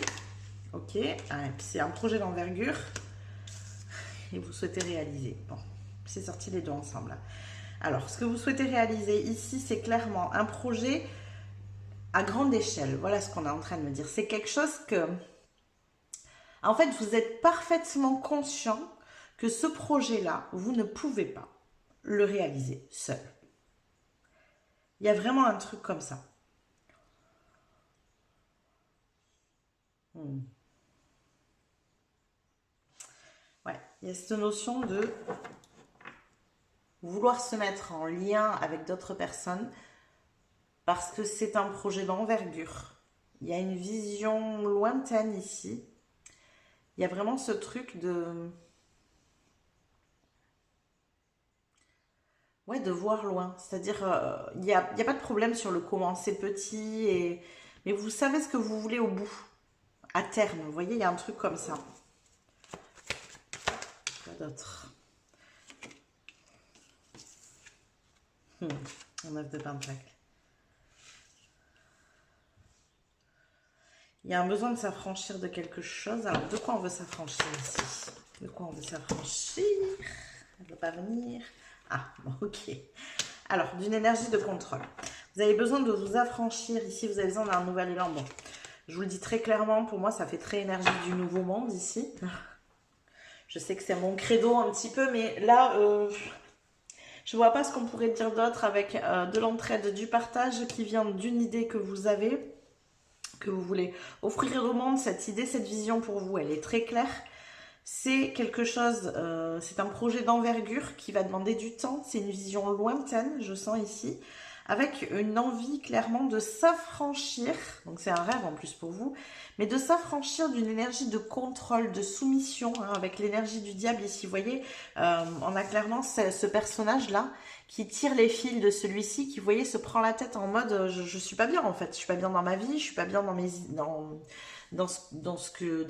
Ok, ah, et puis c'est un projet d'envergure et vous souhaitez réaliser. Bon, c'est sorti les deux ensemble. Alors, ce que vous souhaitez réaliser ici, c'est clairement un projet à grande échelle. Voilà ce qu'on est en train de me dire. C'est quelque chose que, en fait, vous êtes parfaitement conscient que ce projet-là, vous ne pouvez pas le réaliser seul. Il y a vraiment un truc comme ça. Ouais, il y a cette notion de vouloir se mettre en lien avec d'autres personnes parce que c'est un projet d'envergure. Il y a une vision lointaine ici. Il y a vraiment ce truc de... Ouais, de voir loin. C'est-à-dire, il n'y a pas de problème sur le comment. C'est petit, mais vous savez ce que vous voulez au bout, à terme. Vous voyez, il y a un truc comme ça. Quoi d'autre? Un 9 de pentacle. Il y a un besoin de s'affranchir de quelque chose. Alors, de quoi on veut s'affranchir ici? De quoi on veut s'affranchir? Elle ne veut pas venir. Ah, bon, ok. Alors, d'une énergie de contrôle. Vous avez besoin de vous affranchir. Ici, vous avez besoin d'un nouvel élan. Bon, je vous le dis très clairement, pour moi, ça fait très énergie du nouveau monde ici. Je sais que c'est mon credo un petit peu, mais là, je ne vois pas ce qu'on pourrait dire d'autre avec de l'entraide, du partage qui vient d'une idée que vous avez, que vous voulez offrir au monde. Cette idée, cette vision pour vous, elle est très claire. C'est quelque chose, c'est un projet d'envergure qui va demander du temps. C'est une vision lointaine, je sens ici, avec une envie clairement de s'affranchir, donc c'est un rêve en plus pour vous, mais de s'affranchir d'une énergie de contrôle, de soumission, hein, avec l'énergie du diable ici. Vous voyez, on a clairement ce personnage-là qui tire les fils de celui-ci, qui, vous voyez, se prend la tête en mode je suis pas bien en fait, je suis pas bien dans ma vie, je suis pas bien dans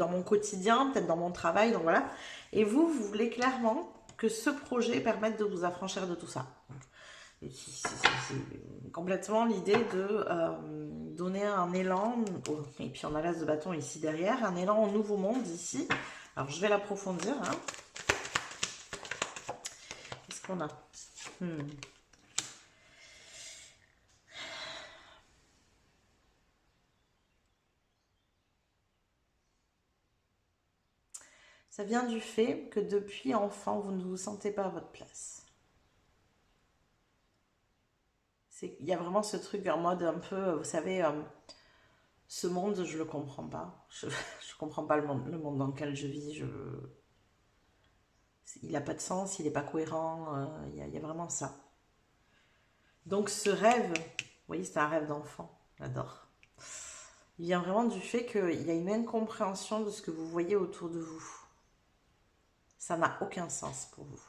mon quotidien, peut-être dans mon travail, donc voilà. Et vous voulez clairement que ce projet permette de vous affranchir de tout ça. C'est complètement l'idée de donner un élan, et puis on a l'as de bâton ici derrière, un élan au nouveau monde ici. Alors je vais l'approfondir. Hein. Qu'est-ce qu'on a? Ça vient du fait que depuis enfant, vous ne vous sentez pas à votre place. Il y a vraiment ce truc en mode un peu, vous savez, ce monde, je le comprends pas. Je comprends pas le monde dans lequel je vis. Il n'a pas de sens, il n'est pas cohérent. Il y a vraiment ça. Donc ce rêve, vous voyez, c'est un rêve d'enfant. J'adore. Il vient vraiment du fait qu'il y a une incompréhension de ce que vous voyez autour de vous. Ça n'a aucun sens pour vous.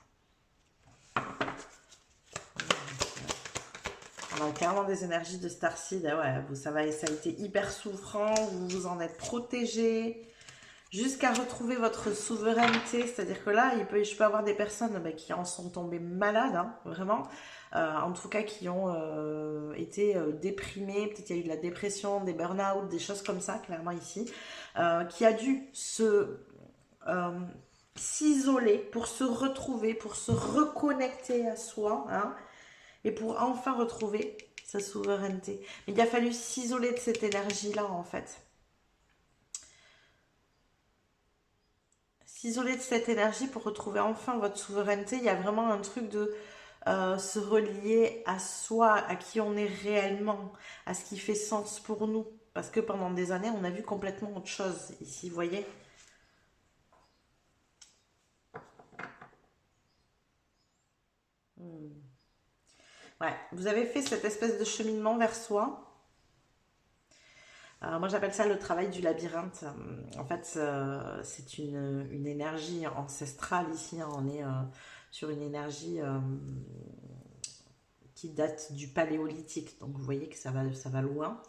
On a carrément des énergies de Starseed. Ah ouais, ça a été hyper souffrant, vous vous en êtes protégé jusqu'à retrouver votre souveraineté. C'est-à-dire que là, je peux avoir des personnes qui en sont tombées malades, hein, vraiment. En tout cas, qui ont été déprimées. Peut-être qu'il y a eu de la dépression, des burn-out, des choses comme ça, clairement ici. Qui a dû s'isoler pour se retrouver, pour se reconnecter à soi, hein, et pour enfin retrouver sa souveraineté. Mais il a fallu s'isoler de cette énergie-là, en fait. S'isoler de cette énergie pour retrouver enfin votre souveraineté. Il y a vraiment un truc de se relier à soi, à qui on est réellement, à ce qui fait sens pour nous. Parce que pendant des années, on a vu complètement autre chose ici, vous voyez. Ouais, vous avez fait cette espèce de cheminement vers soi. Moi, j'appelle ça le travail du labyrinthe. En fait, c'est une énergie ancestrale ici. Hein. On est sur une énergie qui date du paléolithique. Donc, vous voyez que ça va loin.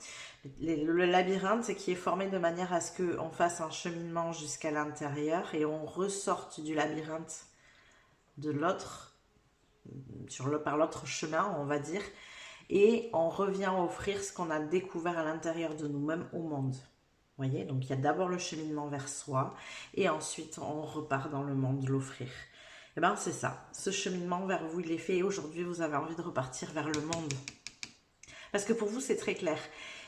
Le labyrinthe, c'est qui est formé de manière à ce qu'on fasse un cheminement jusqu'à l'intérieur et on ressorte du labyrinthe de l'autre, par l'autre chemin, on va dire, et on revient offrir ce qu'on a découvert à l'intérieur de nous-mêmes au monde. Vous voyez, donc il y a d'abord le cheminement vers soi, et ensuite on repart dans le monde l'offrir. Et bien c'est ça, ce cheminement vers vous, il est fait, et aujourd'hui vous avez envie de repartir vers le monde. Parce que pour vous, c'est très clair.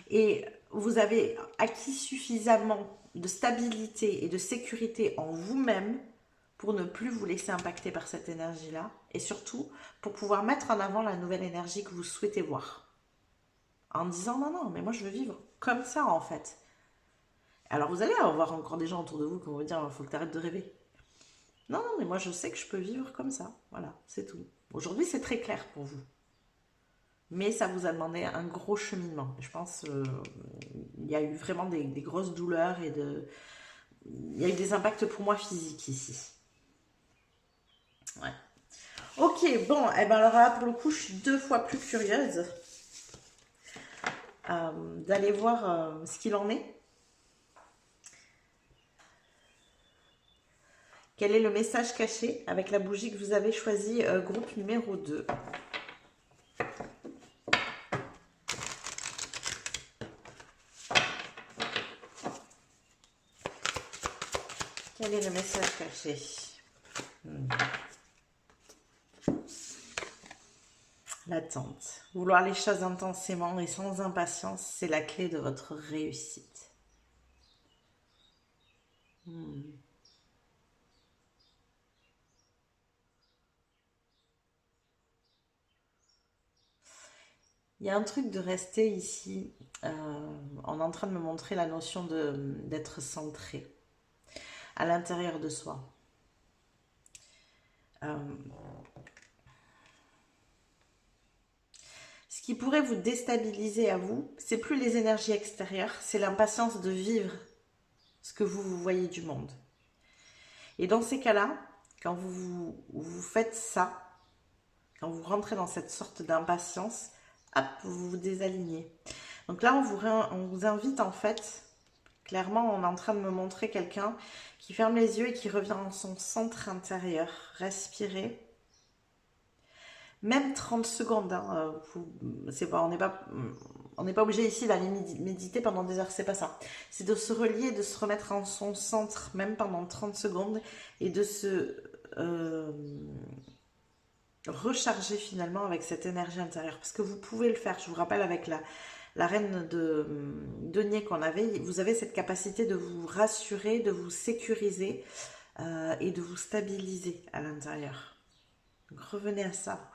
Et vous avez acquis suffisamment de stabilité et de sécurité en vous-même pour ne plus vous laisser impacter par cette énergie-là. Et surtout, pour pouvoir mettre en avant la nouvelle énergie que vous souhaitez voir. En disant, non, non, mais moi je veux vivre comme ça en fait. Alors vous allez avoir encore des gens autour de vous qui vont vous dire, il faut que tu arrêtes de rêver. Non, non, mais moi je sais que je peux vivre comme ça. Voilà, c'est tout. Aujourd'hui, c'est très clair pour vous. Mais ça vous a demandé un gros cheminement. Je pense il y a eu vraiment des grosses douleurs et il y a eu des impacts pour moi physiques ici. Ouais. Ok, bon, et ben alors là, pour le coup, je suis 2 fois plus curieuse d'aller voir ce qu'il en est. Quel est le message caché avec la bougie que vous avez choisi, groupe numéro 2? Quel est le message caché? L'attente. Vouloir les choses intensément et sans impatience, c'est la clé de votre réussite. Il y a un truc de rester ici. On est en train de me montrer la notion d'être centré à l'intérieur de soi. Ce qui pourrait vous déstabiliser à vous, c'est plus les énergies extérieures, c'est l'impatience de vivre ce que vous voyez du monde. Et dans ces cas-là, quand vous faites ça, quand vous rentrez dans cette sorte d'impatience, hop, vous vous désalignez. Donc là, on vous invite en fait, clairement, on est en train de me montrer quelqu'un qui ferme les yeux et qui revient dans son centre intérieur. Respirez. Même 30 secondes, hein, on n'est pas obligé ici d'aller méditer pendant des heures, c'est pas ça. C'est de se relier, de se remettre en son centre, même pendant 30 secondes, et de se recharger finalement avec cette énergie intérieure. Parce que vous pouvez le faire, je vous rappelle avec la reine de denier qu'on avait, vous avez cette capacité de vous rassurer, de vous sécuriser et de vous stabiliser à l'intérieur. Donc revenez à ça.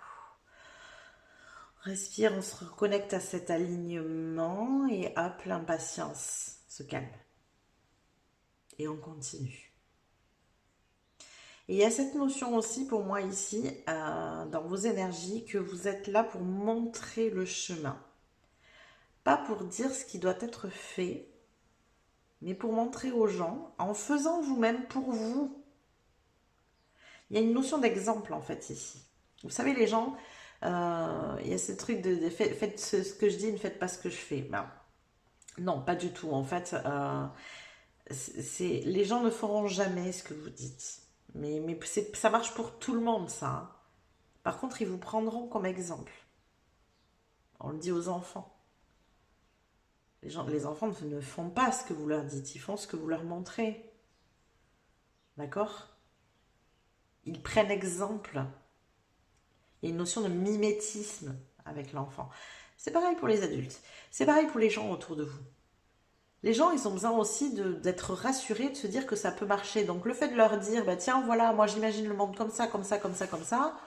Respire, on se reconnecte à cet alignement et hop, l'impatience se calme. Et on continue. Et il y a cette notion aussi pour moi ici, dans vos énergies, que vous êtes là pour montrer le chemin. Pas pour dire ce qui doit être fait, mais pour montrer aux gens, en faisant vous-même pour vous. Il y a une notion d'exemple en fait ici. Vous savez, les gens, il y a ce truc de faites ce que je dis, ne faites pas ce que je fais. Ben, non, pas du tout. En fait, les gens ne feront jamais ce que vous dites. Mais ça marche pour tout le monde, ça. Hein. Par contre, ils vous prendront comme exemple. On le dit aux enfants. Les enfants ne font pas ce que vous leur dites, ils font ce que vous leur montrez. D'accord? Ils prennent exemple. Il y a une notion de mimétisme avec l'enfant. C'est pareil pour les adultes. C'est pareil pour les gens autour de vous. Les gens, ils ont besoin aussi d'être rassurés, de se dire que ça peut marcher. Donc le fait de leur dire, bah tiens, voilà, moi j'imagine le monde comme ça, comme ça, comme ça, comme ça.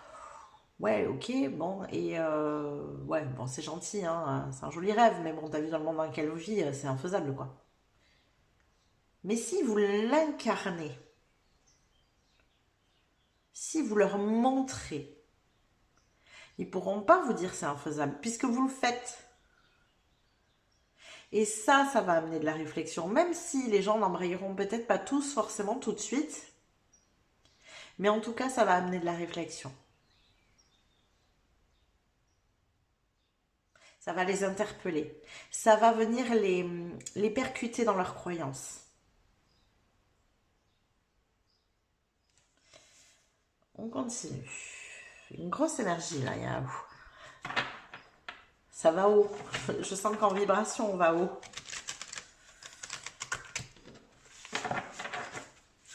Ouais, ok, bon, et ouais, bon, c'est gentil, hein, c'est un joli rêve, mais bon, t'as vu dans le monde dans lequel on vit, c'est infaisable, quoi. Mais si vous l'incarnez, si vous leur montrez, ils ne pourront pas vous dire c'est infaisable, puisque vous le faites. Et ça va amener de la réflexion, même si les gens n'embrayeront peut-être pas tous forcément tout de suite, mais en tout cas, ça va amener de la réflexion. Ça va les interpeller. Ça va venir les percuter dans leurs croyances. On continue. Une grosse énergie là, il y a... Ça va haut. Je sens qu'en vibration, on va haut.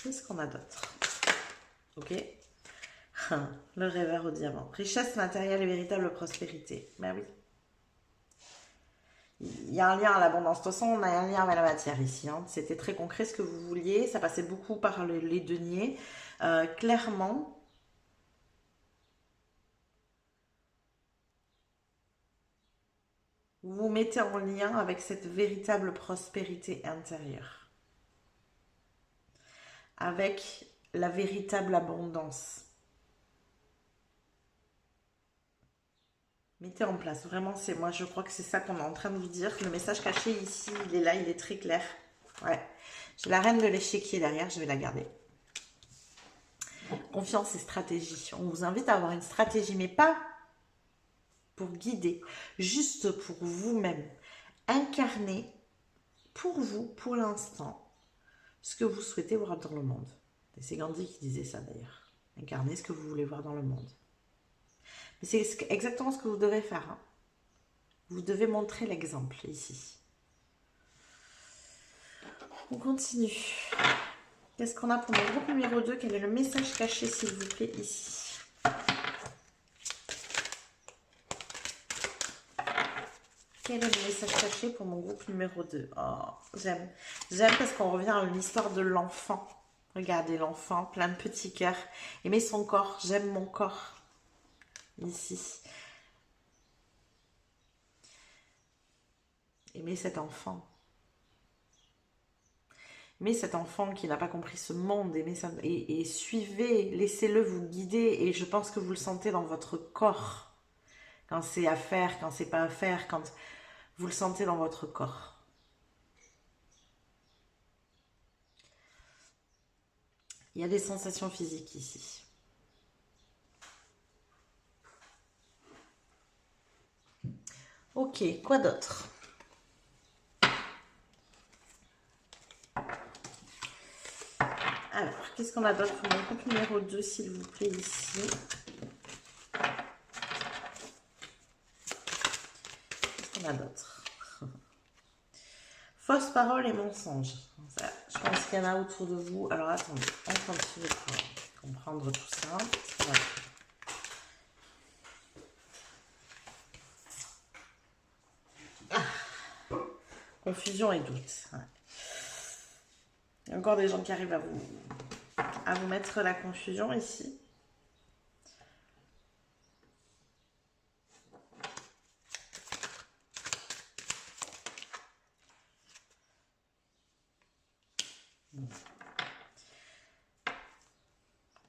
Qu'est-ce qu'on a d'autre? Ok. Le rêveur au diamant. Richesse matérielle et véritable prospérité. Ben oui. Il y a un lien à l'abondance. De toute façon, on a un lien avec la matière ici. Hein. C'était très concret ce que vous vouliez. Ça passait beaucoup par les deniers. Clairement, vous vous mettez en lien avec cette véritable prospérité intérieure. Avec la véritable abondance. Mettez en place, vraiment, c'est moi, je crois que c'est ça qu'on est en train de vous dire. Le message caché ici, il est là, il est très clair. Ouais, j'ai la reine de l'échiquier derrière, je vais la garder. Confiance et stratégie. On vous invite à avoir une stratégie, mais pas pour guider, juste pour vous-même. Incarner pour vous, pour l'instant, ce que vous souhaitez voir dans le monde. Et c'est Gandhi qui disait ça d'ailleurs. Incarner ce que vous voulez voir dans le monde. Mais c'est exactement ce que vous devez faire. Hein. Vous devez montrer l'exemple ici. On continue. Qu'est-ce qu'on a pour mon groupe numéro 2? Quel est le message caché, s'il vous plaît, ici? Quel est le message caché pour mon groupe numéro 2? Oh, j'aime. J'aime parce qu'on revient à l'histoire de l'enfant. Regardez l'enfant, plein de petits cœurs. Aimer son corps. J'aime mon corps. Ici. Aimez cet enfant. Aimez cet enfant qui n'a pas compris ce monde. Aimez ça, et suivez, laissez-le vous guider. Et je pense que vous le sentez dans votre corps. Quand c'est à faire, quand c'est pas à faire, quand vous le sentez dans votre corps. Il y a des sensations physiques ici. Ok, quoi d'autre? Alors, qu'est-ce qu'on a d'autre pour mon groupe numéro 2, s'il vous plaît, ici? Qu'est-ce qu'on a d'autre? Fausses paroles et mensonges. Ça, je pense qu'il y en a autour de vous. Alors, attendez, on continue pour comprendre tout ça. Voilà. Confusion et doute. Ouais. Il y a encore des gens qui arrivent à vous mettre la confusion ici.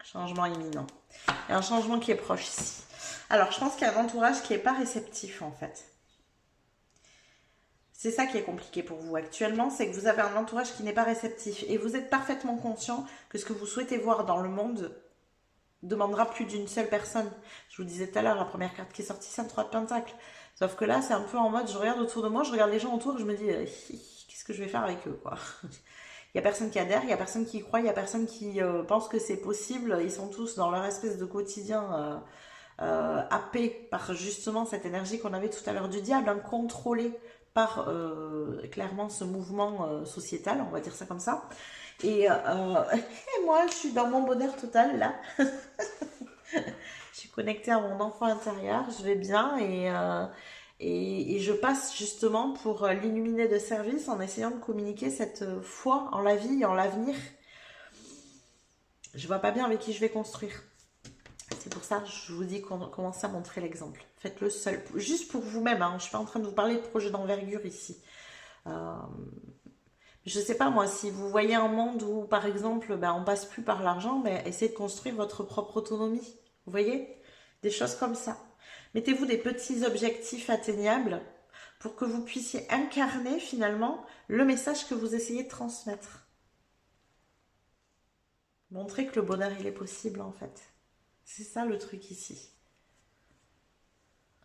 Changement imminent. Il y a un changement qui est proche ici. Alors, je pense qu'il y a un entourage qui n'est pas réceptif, en fait. C'est ça qui est compliqué pour vous actuellement, c'est que vous avez un entourage qui n'est pas réceptif. Et vous êtes parfaitement conscient que ce que vous souhaitez voir dans le monde demandera plus d'une seule personne. Je vous disais tout à l'heure, la première carte qui est sortie, c'est un 3 de Pentacle. Sauf que là, c'est un peu en mode, je regarde autour de moi, je regarde les gens autour et je me dis, qu'est-ce que je vais faire avec eux, quoi. Il n'y a personne qui adhère, il n'y a personne qui y croit, il n'y a personne qui pense que c'est possible. Ils sont tous dans leur espèce de quotidien happés par justement cette énergie qu'on avait tout à l'heure du diable, hein, contrôlée par clairement ce mouvement sociétal, on va dire ça comme ça. Et moi, je suis dans mon bonheur total, là. Je suis connectée à mon enfant intérieur, je vais bien et je passe justement pour l'illuminé de service en essayant de communiquer cette foi en la vie et en l'avenir. Je vois pas bien avec qui je vais construire. C'est pour ça que je vous dis qu'on commence à montrer l'exemple. Faites-le seul, juste pour vous-même. Hein. Je ne suis pas en train de vous parler de projet d'envergure ici. Je ne sais pas moi, si vous voyez un monde où par exemple on ne passe plus par l'argent, essayez de construire votre propre autonomie. Vous voyez? Des choses comme ça. Mettez-vous des petits objectifs atteignables pour que vous puissiez incarner finalement le message que vous essayez de transmettre. Montrer que le bonheur il est possible en fait. C'est ça le truc ici.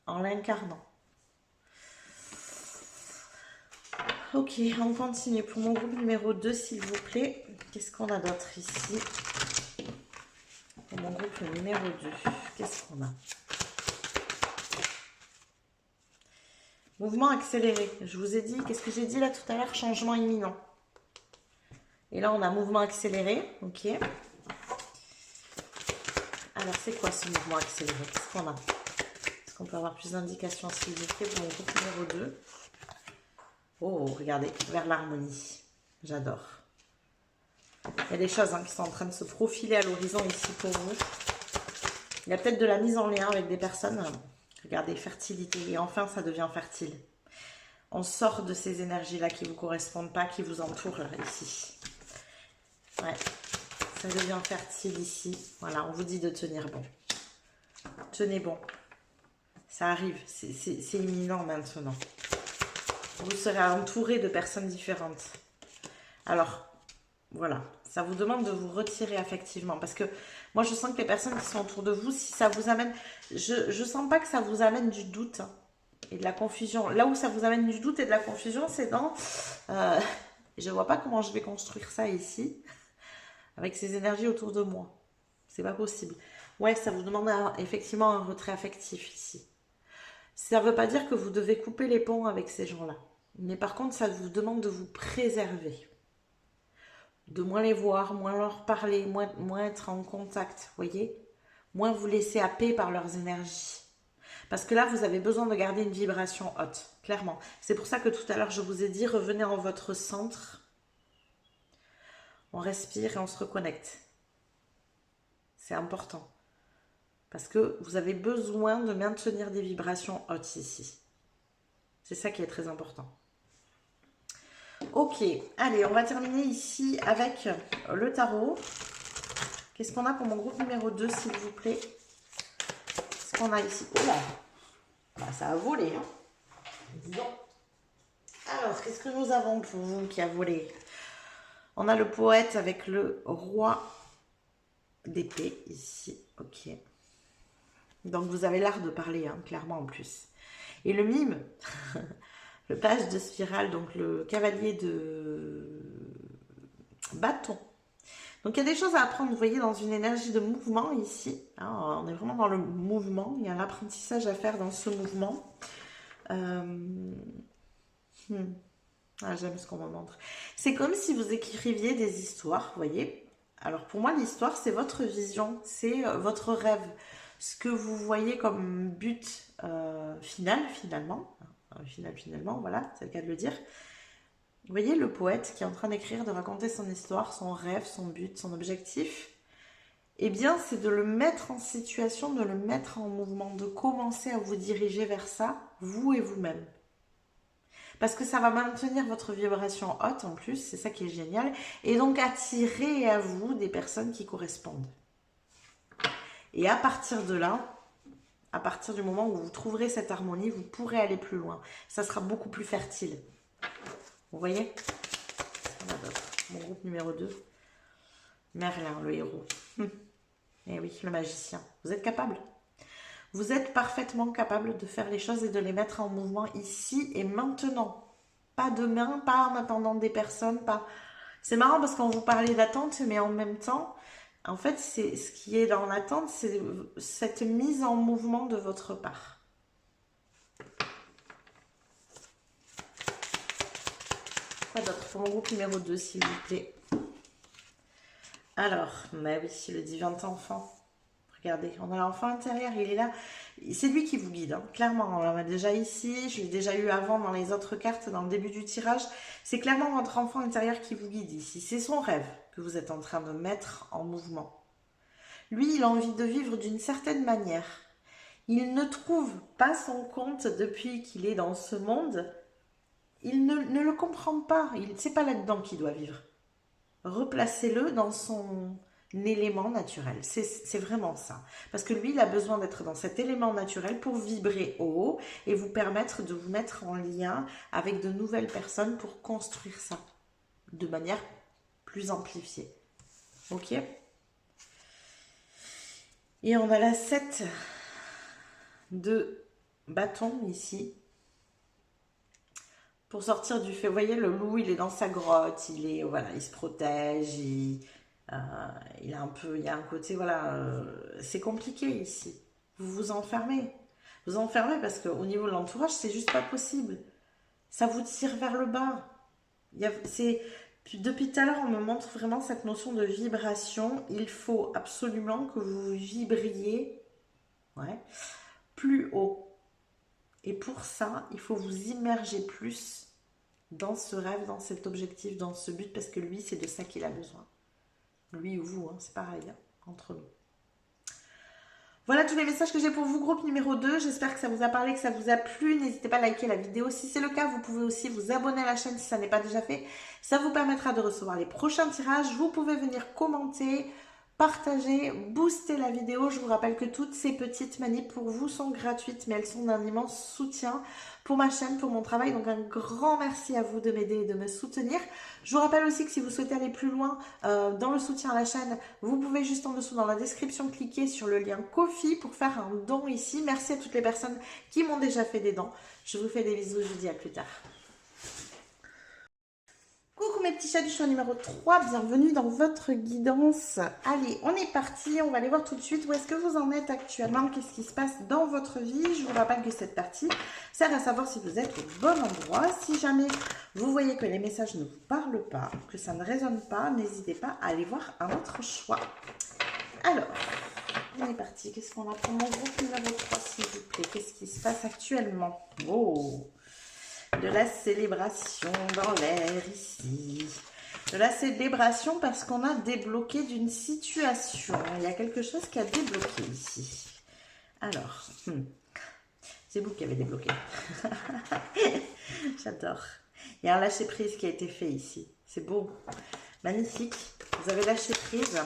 En l'incarnant. Ok, on continue. Pour mon groupe numéro 2, s'il vous plaît. Qu'est-ce qu'on a d'autre ici? Pour mon groupe numéro 2. Qu'est-ce qu'on a? Mouvement accéléré. Je vous ai dit, qu'est-ce que j'ai dit là tout à l'heure? Changement imminent. Et là, on a mouvement accéléré. Ok. Alors, c'est quoi ce mouvement accéléré? Qu'est-ce qu'on a? Est-ce qu'on peut avoir plus d'indications s'il vous plaît pour mon groupe numéro 2? Oh, regardez, vers l'harmonie. J'adore. Il y a des choses qui sont en train de se profiler à l'horizon ici pour vous. Il y a peut-être de la mise en lien avec des personnes. Regardez, fertilité. Et enfin, ça devient fertile. On sort de ces énergies-là qui ne vous correspondent pas, qui vous entourent là, ici. Ouais. Ça devient fertile ici. Voilà, on vous dit de tenir bon. Tenez bon. Ça arrive. C'est imminent maintenant. Vous serez entouré de personnes différentes. Alors, voilà. Ça vous demande de vous retirer affectivement. Parce que moi, je sens que les personnes qui sont autour de vous, si ça vous amène... Je sens pas que ça vous amène du doute et de la confusion. Là où ça vous amène du doute et de la confusion, c'est dans... je vois pas comment je vais construire ça ici. Avec ces énergies autour de moi. C'est pas possible. Ouais, ça vous demande effectivement un retrait affectif ici. Ça ne veut pas dire que vous devez couper les ponts avec ces gens-là. Mais par contre, ça vous demande de vous préserver. De moins les voir, moins leur parler, moins être en contact, voyez? Moins vous laisser happer par leurs énergies. Parce que là, vous avez besoin de garder une vibration haute, clairement. C'est pour ça que tout à l'heure, je vous ai dit, revenez en votre centre. On respire et on se reconnecte. C'est important. Parce que vous avez besoin de maintenir des vibrations hautes ici. C'est ça qui est très important. Ok, allez, on va terminer ici avec le tarot. Qu'est-ce qu'on a pour mon groupe numéro 2, s'il vous plaît? Qu'est-ce qu'on a ici? Oh là, bah, ça a volé, hein. Dis donc. Alors, qu'est-ce que nous avons pour vous qui a volé? On a le poète avec le roi d'épée ici. Ok. Donc, vous avez l'art de parler, clairement en plus. Et le mime, le page de spirale, donc le cavalier de bâton. Donc, il y a des choses à apprendre, vous voyez, dans une énergie de mouvement ici. On est vraiment dans le mouvement. Il y a un apprentissage à faire dans ce mouvement. J'aime ce qu'on me montre. C'est comme si vous écriviez des histoires, vous voyez. Alors, pour moi, l'histoire, c'est votre vision, c'est votre rêve. Ce que vous voyez comme but final, finalement. Finalement, voilà, c'est le cas de le dire. Vous voyez le poète qui est en train d'écrire, de raconter son histoire, son rêve, son but, son objectif. Eh bien, c'est de le mettre en situation, de le mettre en mouvement, de commencer à vous diriger vers ça, vous et vous-même. Parce que ça va maintenir votre vibration haute en plus, c'est ça qui est génial, et donc attirer à vous des personnes qui correspondent. Et à partir de là, à partir du moment où vous trouverez cette harmonie, vous pourrez aller plus loin. Ça sera beaucoup plus fertile. Vous voyez? Mon groupe numéro 2. Merlin, le héros. Eh oui, le magicien. Vous êtes capable? Vous êtes parfaitement capable de faire les choses et de les mettre en mouvement ici et maintenant. Pas demain, pas en attendant des personnes, pas... C'est marrant parce qu'on vous parlait d'attente, mais en même temps, en fait, c'est ce qui est dans l'attente, c'est cette mise en mouvement de votre part. Quoi d'autre pour mon groupe numéro 2, s'il vous plaît? Alors, bah oui, le divin enfant. Regardez, on a l'enfant intérieur, il est là. C'est lui qui vous guide, clairement. On l'a déjà ici, je l'ai déjà eu avant dans les autres cartes, dans le début du tirage. C'est clairement votre enfant intérieur qui vous guide ici. C'est son rêve que vous êtes en train de mettre en mouvement. Lui, il a envie de vivre d'une certaine manière. Il ne trouve pas son compte depuis qu'il est dans ce monde. Il ne le comprend pas. C'est pas là-dedans qu'il doit vivre. Replacez-le dans son élément naturel. C'est vraiment ça. Parce que lui, il a besoin d'être dans cet élément naturel pour vibrer haut et vous permettre de vous mettre en lien avec de nouvelles personnes pour construire ça de manière plus amplifiée. Ok? Et on a la 7 de bâton ici. Pour sortir du fait, vous voyez, le loup, il est dans sa grotte, voilà, il se protège, Euh, il y a un côté, voilà, c'est compliqué ici. Vous vous enfermez. Vous enfermez parce qu'au niveau de l'entourage, c'est juste pas possible. Ça vous tire vers le bas. Depuis tout à l'heure, on me montre vraiment cette notion de vibration. Il faut absolument que vous vibriez, ouais, plus haut. Et pour ça, il faut vous immerger plus dans ce rêve, dans cet objectif, dans ce but, parce que lui, c'est de ça qu'il a besoin. Lui ou vous, hein, c'est pareil, hein, entre nous. Voilà tous les messages que j'ai pour vous, groupe numéro 2. J'espère que ça vous a parlé, que ça vous a plu. N'hésitez pas à liker la vidéo. Si c'est le cas, vous pouvez aussi vous abonner à la chaîne si ça n'est pas déjà fait. Ça vous permettra de recevoir les prochains tirages. Vous pouvez venir commenter, partager, booster la vidéo. Je vous rappelle que toutes ces petites manips pour vous sont gratuites, mais elles sont d'un immense soutien pour ma chaîne, pour mon travail. Donc un grand merci à vous de m'aider et de me soutenir. Je vous rappelle aussi que si vous souhaitez aller plus loin dans le soutien à la chaîne, vous pouvez juste en dessous dans la description cliquer sur le lien Ko-fi pour faire un don ici. Merci à toutes les personnes qui m'ont déjà fait des dons. Je vous fais des bisous, je vous dis à plus tard. Coucou mes petits chats du choix numéro 3, bienvenue dans votre guidance. Allez, on est parti, on va aller voir tout de suite où est-ce que vous en êtes actuellement, qu'est-ce qui se passe dans votre vie. Je vous rappelle que cette partie sert à savoir si vous êtes au bon endroit. Si jamais vous voyez que les messages ne vous parlent pas, que ça ne résonne pas, n'hésitez pas à aller voir un autre choix. Alors, on est parti, qu'est-ce qu'on a pour mon groupe numéro 3 s'il vous plaît? Qu'est-ce qui se passe actuellement? Oh, de la célébration dans l'air ici. De la célébration parce qu'on a débloqué d'une situation. Il y a quelque chose qui a débloqué ici. Alors, c'est vous qui avez débloqué. J'adore. Il y a un lâcher-prise qui a été fait ici. C'est beau. Magnifique. Vous avez lâché prise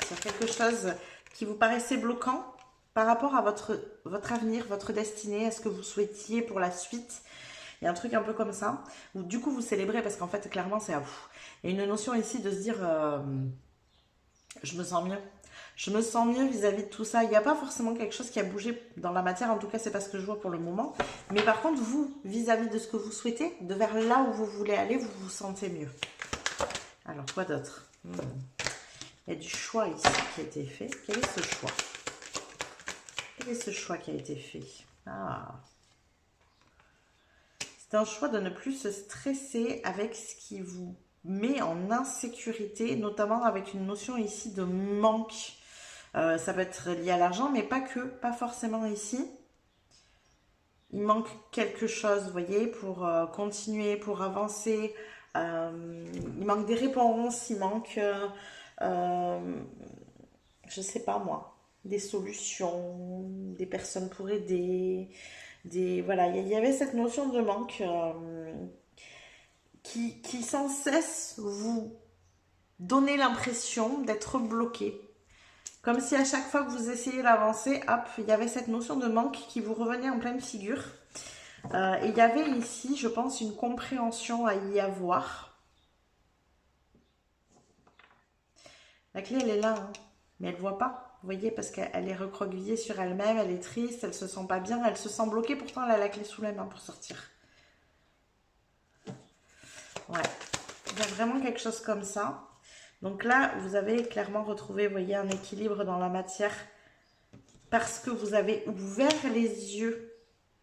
sur quelque chose qui vous paraissait bloquant par rapport à votre avenir, votre destinée, à ce que vous souhaitiez pour la suite. Il y a un truc un peu comme ça, où du coup vous célébrez parce qu'en fait clairement c'est il y a une notion ici de se dire je me sens mieux. Je me sens mieux vis-à-vis de tout ça. Il n'y a pas forcément quelque chose qui a bougé dans la matière, en tout cas c'est pas ce que je vois pour le moment. Mais par contre vous, vis-à-vis de ce que vous souhaitez, de vers là où vous voulez aller, vous vous sentez mieux. Alors quoi d'autre? Il y a du choix ici qui a été fait. Quel est ce choix? Quel est ce choix qui a été fait? C'est un choix de ne plus se stresser avec ce qui vous met en insécurité, notamment avec une notion ici de manque. Ça peut être lié à l'argent, mais pas que, pas forcément ici. Il manque quelque chose, vous voyez, pour continuer, pour avancer. Il manque des réponses, il manque, je sais pas moi, des solutions, des personnes pour aider. Voilà, il y avait cette notion de manque qui sans cesse vous donnait l'impression d'être bloqué. Comme si à chaque fois que vous essayez d'avancer, hop, il y avait cette notion de manque qui vous revenait en pleine figure. Et il y avait ici, je pense, une compréhension à y avoir. La clé, elle est là, hein, mais elle ne voit pas. Vous voyez, parce qu'elle est recroquevillée sur elle-même, elle est triste, elle se sent pas bien, elle se sent bloquée, pourtant elle a la clé sous la main pour sortir. Ouais, il y a vraiment quelque chose comme ça. Donc là, vous avez clairement retrouvé, vous voyez, un équilibre dans la matière parce que vous avez ouvert les yeux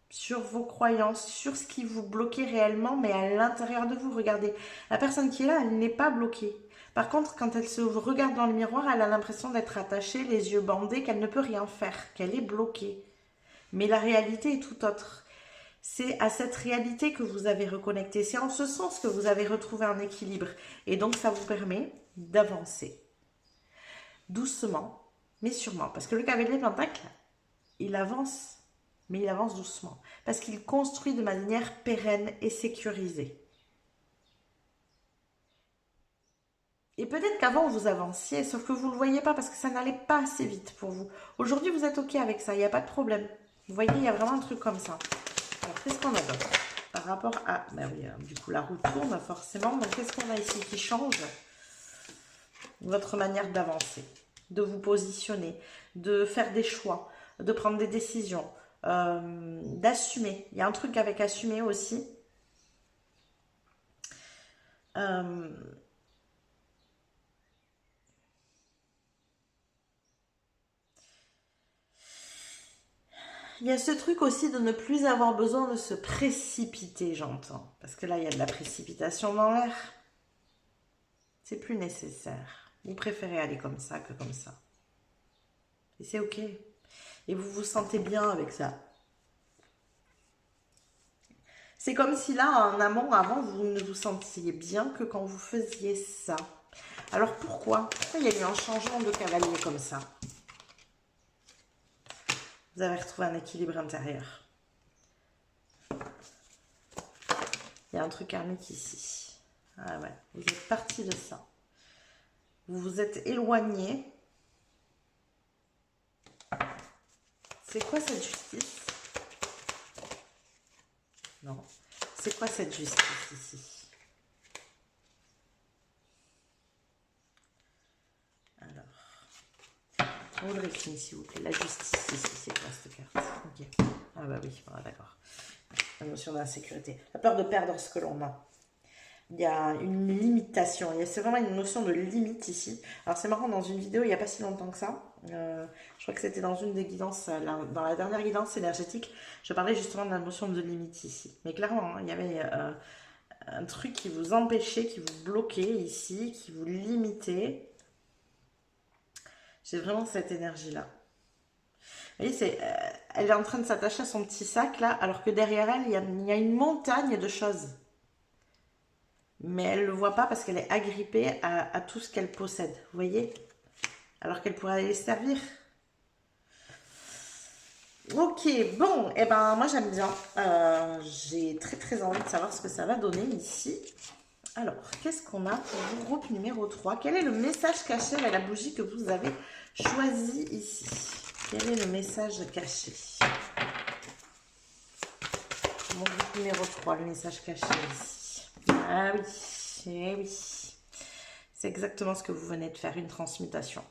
sur vos croyances, sur ce qui vous bloquait réellement, mais à l'intérieur de vous. Regardez, la personne qui est là, elle n'est pas bloquée. Par contre, quand elle se regarde dans le miroir, elle a l'impression d'être attachée, les yeux bandés, qu'elle ne peut rien faire, qu'elle est bloquée. Mais la réalité est tout autre. C'est à cette réalité que vous avez reconnecté. C'est en ce sens que vous avez retrouvé un équilibre. Et donc, ça vous permet d'avancer. Doucement, mais sûrement. Parce que le cavalier pentacle, il avance, mais il avance doucement. Parce qu'il construit de manière pérenne et sécurisée. Et peut-être qu'avant vous avanciez, sauf que vous ne le voyez pas parce que ça n'allait pas assez vite pour vous. Aujourd'hui, vous êtes OK avec ça, il n'y a pas de problème. Vous voyez, il y a vraiment un truc comme ça. Alors, qu'est-ce qu'on a d'autre par rapport à... Ben oui, du coup, la roue tourne forcément. Donc, qu'est-ce qu'on a ici qui change? Votre manière d'avancer, de vous positionner, de faire des choix, de prendre des décisions, d'assumer. Il y a un truc avec assumer aussi. Il y a ce truc aussi de ne plus avoir besoin de se précipiter, j'entends. Parce que là, il y a de la précipitation dans l'air. C'est plus nécessaire. Vous préférez aller comme ça que comme ça. Et c'est ok. Et vous vous sentez bien avec ça. C'est comme si là, en amont, avant, vous ne vous sentiez bien que quand vous faisiez ça. Alors pourquoi? Pourquoi il y a eu un changement de cavalier comme ça? Vous avez retrouvé un équilibre intérieur. Il y a un truc karmique ici. Ah ouais, vous êtes parti de ça. Vous vous êtes éloigné. C'est quoi cette justice? Non. C'est quoi cette justice ici? Alors. Audrey Klein, s'il vous plaît. La justice ici, c'est quoi cette carte? Ok. Ah bah oui, voilà, d'accord. La notion d'insécurité. La peur de perdre ce que l'on a. Il y a une limitation. C'est vraiment une notion de limite ici. Alors c'est marrant, dans une vidéo, il n'y a pas si longtemps que ça. Je crois que c'était dans une des guidances, dans la dernière guidance énergétique, je parlais justement de la notion de limite ici. Mais clairement, hein, il y avait un truc qui vous empêchait, qui vous bloquait ici, qui vous limitait. J'ai vraiment cette énergie-là. Vous voyez, elle est en train de s'attacher à son petit sac là, alors que derrière elle, il y a une montagne de choses. Mais elle ne le voit pas parce qu'elle est agrippée à tout ce qu'elle possède. Vous voyez? Alors qu'elle pourrait aller servir. Ok, bon, et ben moi j'aime bien. J'ai très envie de savoir ce que ça va donner ici. Alors, qu'est-ce qu'on a pour vous? Groupe numéro 3. Quel est le message caché avec la bougie que vous avez choisi ici? Quel est le message caché? Mon groupe numéro 3, le message caché ici. Ah oui, eh oui. C'est exactement ce que vous venez de faire, une transmutation.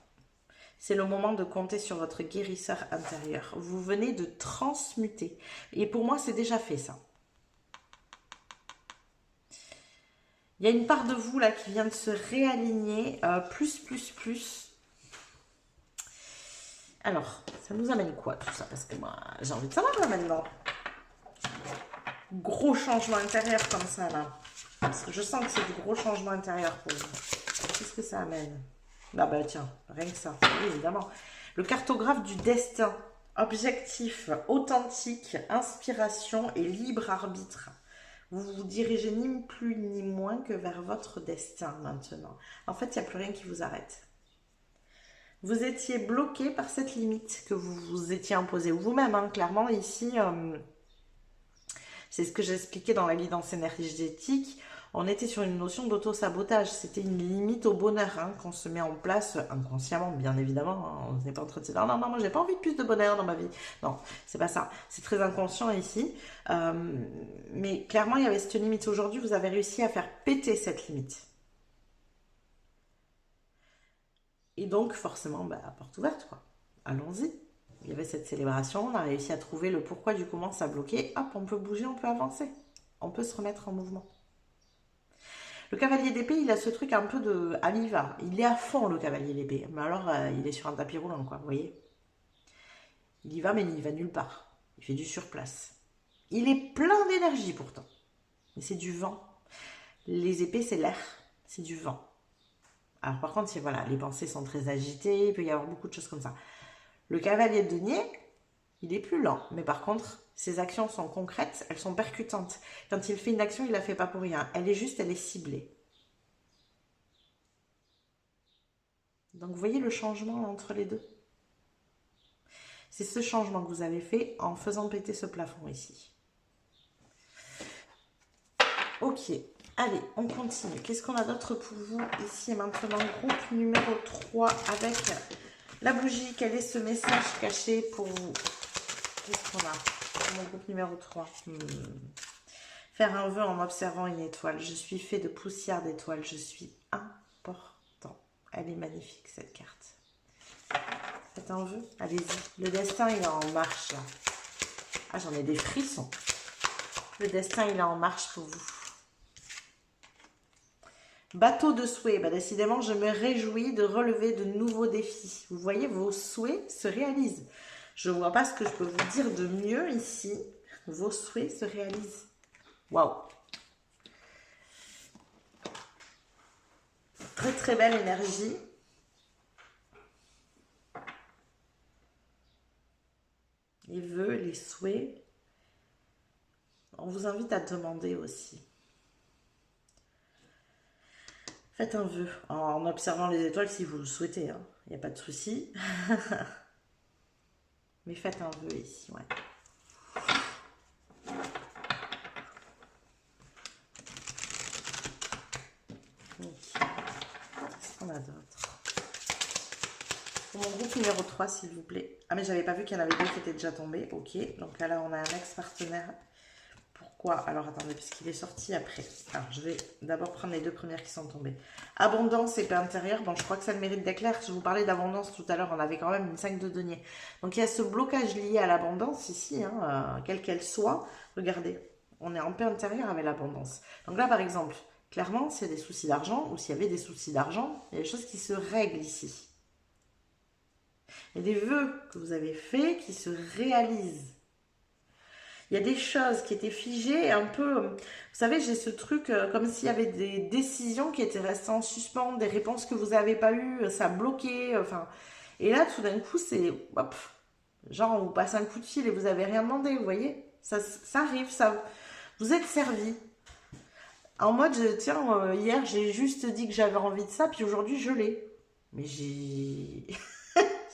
C'est le moment de compter sur votre guérisseur intérieur. Vous venez de transmuter. Et pour moi, c'est déjà fait ça. Il y a une part de vous là qui vient de se réaligner. Plus. Alors, ça nous amène quoi tout ça? Parce que moi, j'ai envie de savoir là maintenant. Gros changement intérieur comme ça là. Parce que je sens que c'est du gros changement intérieur pour vous. Qu'est-ce que ça amène? Ah bah tiens, rien que ça, oui, évidemment. Le cartographe du destin. Objectif, authentique, inspiration et libre arbitre. Vous vous dirigez ni plus ni moins que vers votre destin maintenant. En fait, il n'y a plus rien qui vous arrête. Vous étiez bloqué par cette limite que vous vous étiez imposée vous-même. Hein. Clairement, ici, c'est ce que j'expliquais dans la guidance énergétique. On était sur une notion d'auto-sabotage. C'était une limite au bonheur hein, qu'on se met en place inconsciemment, bien évidemment. Hein. On n'est pas en train de se dire non, moi j'ai pas envie de plus de bonheur dans ma vie. Non, c'est pas ça. C'est très inconscient ici. Mais clairement, il y avait cette limite. Aujourd'hui, vous avez réussi à faire péter cette limite. Et donc, forcément, porte ouverte, quoi. Allons-y. Il y avait cette célébration, on a réussi à trouver le pourquoi du comment ça bloquait. Hop, on peut bouger, on peut avancer. On peut se remettre en mouvement. Le cavalier d'épée, il a ce truc un peu de... Ah, il y va. Il est à fond, le cavalier d'épée. Mais alors, il est sur un tapis roulant, quoi, vous voyez. Il y va, mais il y va nulle part. Il fait du surplace. Il est plein d'énergie, pourtant. Mais c'est du vent. Les épées, c'est l'air. C'est du vent. Alors, par contre, voilà, les pensées sont très agitées. Il peut y avoir beaucoup de choses comme ça. Le cavalier de denier, il est plus lent. Mais par contre, ses actions sont concrètes, elles sont percutantes. Quand il fait une action, il ne la fait pas pour rien. Elle est ciblée. Donc, vous voyez le changement entre les deux? C'est ce changement que vous avez fait en faisant péter ce plafond ici. Ok, allez, on continue. Qu'est-ce qu'on a d'autre pour vous ici et maintenant? Groupe numéro 3 avec la bougie. Quel est ce message caché pour vous? Qu'est-ce qu'on a pour mon groupe numéro 3? Faire un vœu en observant une étoile. Je suis fait de poussière d'étoiles. Je suis important. Elle est magnifique, cette carte. Faites un vœu, allez-y. Le destin, il est en marche, là. Ah, j'en ai des frissons. Le destin, il est en marche pour vous. Bateau de souhait. Décidément, je me réjouis de relever de nouveaux défis. Vous voyez, vos souhaits se réalisent. Je ne vois pas ce que je peux vous dire de mieux ici. Vos souhaits se réalisent. Waouh! Très très belle énergie. Les vœux, les souhaits. On vous invite à demander aussi. Faites un vœu en observant les étoiles si vous le souhaitez. Il n'y a pas de souci. Mais faites un vœu ici, ouais. Qu'est-ce qu'on a d'autre? Pour mon groupe numéro 3, s'il vous plaît. Ah, mais j'avais pas vu qu'il y en avait deux qui étaient déjà tombés. Ok, donc là, on a un ex-partenaire. Pourquoi? Alors, attendez, puisqu'il est sorti après. Alors, je vais d'abord prendre les deux premières qui sont tombées. Abondance et paix intérieure. Bon, je crois que ça le mérite d'éclair. Je vous parlais d'abondance tout à l'heure. On avait quand même une 5 de denier. Donc, il y a ce blocage lié à l'abondance ici, quelle qu'elle soit. Regardez, on est en paix intérieure avec l'abondance. Donc là, par exemple, clairement, s'il y a des soucis d'argent ou s'il y avait des soucis d'argent, il y a des choses qui se règlent ici. Il y a des vœux que vous avez faits qui se réalisent. Il y a des choses qui étaient figées, un peu... Vous savez, j'ai ce truc comme s'il y avait des décisions qui étaient restées en suspens, des réponses que vous n'avez pas eues, ça bloquait, enfin... Et là, tout d'un coup, c'est... Hop, genre, on vous passe un coup de fil et vous n'avez rien demandé, vous voyez? Ça arrive, ça... Vous êtes servi. En mode, tiens, hier, j'ai juste dit que j'avais envie de ça, puis aujourd'hui, je l'ai. Mais j'ai...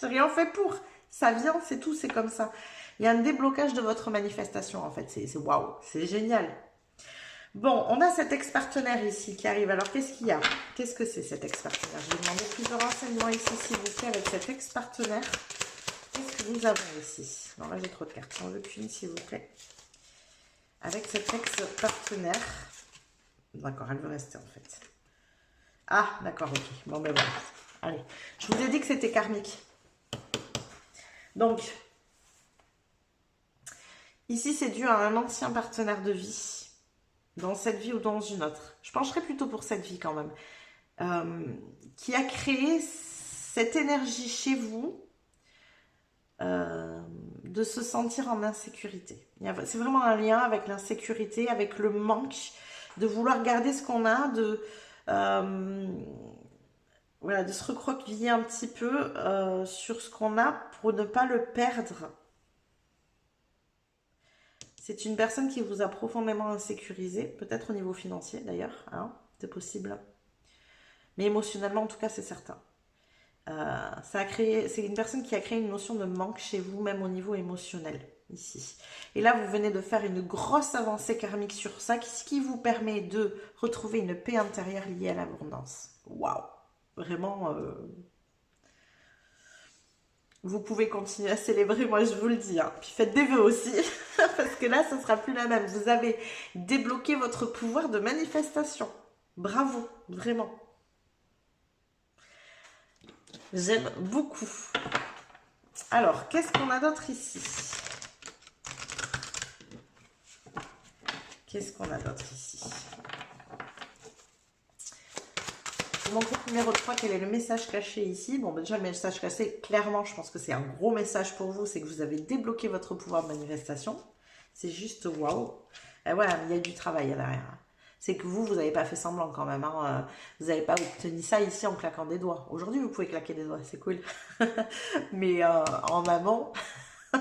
j'ai rien fait pour. Ça vient, c'est tout, c'est comme ça. Il y a un déblocage de votre manifestation, en fait. C'est waouh, c'est génial. Bon, on a cet ex-partenaire ici qui arrive. Alors, qu'est-ce qu'il y a? Qu'est-ce que c'est, cet ex-partenaire? Je vais demander plus de renseignements ici, s'il vous plaît, avec cet ex-partenaire. Qu'est-ce que nous avons ici? Non, là, j'ai trop de cartes. J'en veux qu'une, s'il vous plaît. Avec cet ex-partenaire. D'accord, elle veut rester, en fait. Ah, d'accord, ok. Bon, ben voilà. Allez, je vous ai dit que c'était karmique. Donc... Ici, c'est dû à un ancien partenaire de vie, dans cette vie ou dans une autre. Je pencherais plutôt pour cette vie quand même, qui a créé cette énergie chez vous de se sentir en insécurité. C'est vraiment un lien avec l'insécurité, avec le manque, de vouloir garder ce qu'on a, voilà, de se recroqueviller un petit peu sur ce qu'on a pour ne pas le perdre. C'est une personne qui vous a profondément insécurisé, peut-être au niveau financier d'ailleurs, c'est possible. Mais émotionnellement, en tout cas, c'est certain. C'est une personne qui a créé une notion de manque chez vous, même au niveau émotionnel, ici. Et là, vous venez de faire une grosse avancée karmique sur ça, ce qui vous permet de retrouver une paix intérieure liée à l'abondance. Waouh! Vraiment... Vous pouvez continuer à célébrer, moi je vous le dis. Puis faites des vœux aussi, parce que là, ça ne sera plus la même. Vous avez débloqué votre pouvoir de manifestation. Bravo, vraiment. J'aime beaucoup. Alors, qu'est-ce qu'on a d'autre ici? Qu'est-ce qu'on a d'autre ici? Mon groupe numéro 3, quel est le message caché ici? Bon, déjà, le message caché, clairement, je pense que c'est un gros message pour vous, c'est que vous avez débloqué votre pouvoir de manifestation. C'est juste waouh. Et voilà, il y a du travail à derrière. C'est que vous n'avez pas fait semblant quand même. Vous n'avez pas obtenu ça ici en claquant des doigts. Aujourd'hui, vous pouvez claquer des doigts, c'est cool. Mais en amont,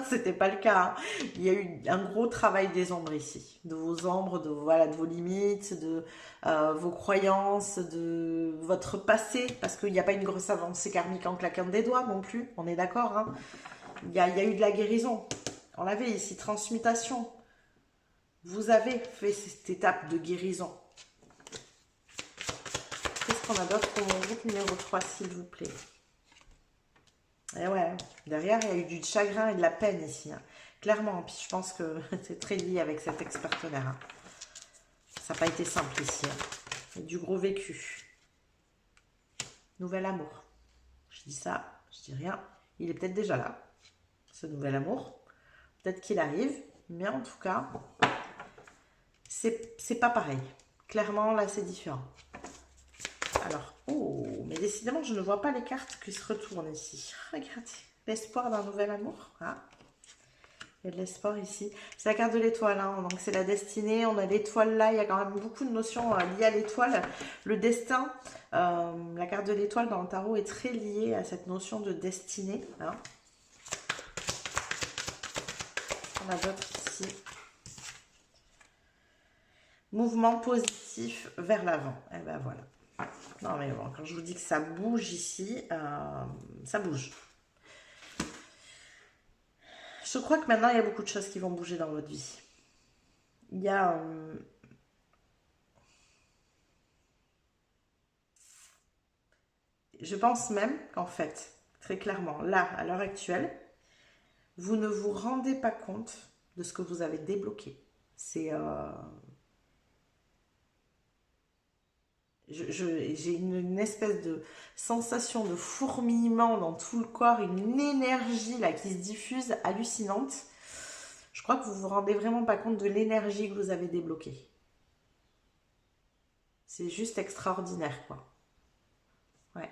c'était pas le cas. Il y a eu un gros travail des ombres ici, de vos ombres, de vos limites, de vos croyances, de votre passé, parce qu'il n'y a pas une grosse avancée karmique en claquant des doigts non plus. On est d'accord, il y a eu de la guérison. On l'avait ici, transmutation. Vous avez fait cette étape de guérison. Qu'est-ce qu'on a d'autre pour mon groupe numéro 3, s'il vous plaît? Et ouais, derrière, il y a eu du chagrin et de la peine ici. Clairement, puis je pense que c'est très lié avec cet ex-partenaire. Ça n'a pas été simple ici. Il y a du gros vécu. Nouvel amour. Je dis ça, je dis rien. Il est peut-être déjà là, ce nouvel amour. Peut-être qu'il arrive, mais en tout cas, c'est pas pareil. Clairement, là, c'est différent. Alors, oh, mais décidément, je ne vois pas les cartes qui se retournent ici. Regardez, l'espoir d'un nouvel amour. Il y a de l'espoir ici. C'est la carte de l'étoile, hein, donc c'est la destinée. On a l'étoile là, il y a quand même beaucoup de notions liées à l'étoile. Le destin, la carte de l'étoile dans le tarot est très liée à cette notion de destinée. Hein. On a d'autres ici. Mouvement positif vers l'avant. Et ben voilà. Non mais bon, quand je vous dis que ça bouge ici, ça bouge. Je crois que maintenant, il y a beaucoup de choses qui vont bouger dans votre vie. Il y a... je pense même qu'en fait, très clairement, là, à l'heure actuelle, vous ne vous rendez pas compte de ce que vous avez débloqué. C'est... j'ai une espèce de sensation de fourmillement dans tout le corps, une énergie là qui se diffuse hallucinante. Je crois que vous vous rendez vraiment pas compte de l'énergie que vous avez débloquée. C'est juste extraordinaire, quoi. Ouais.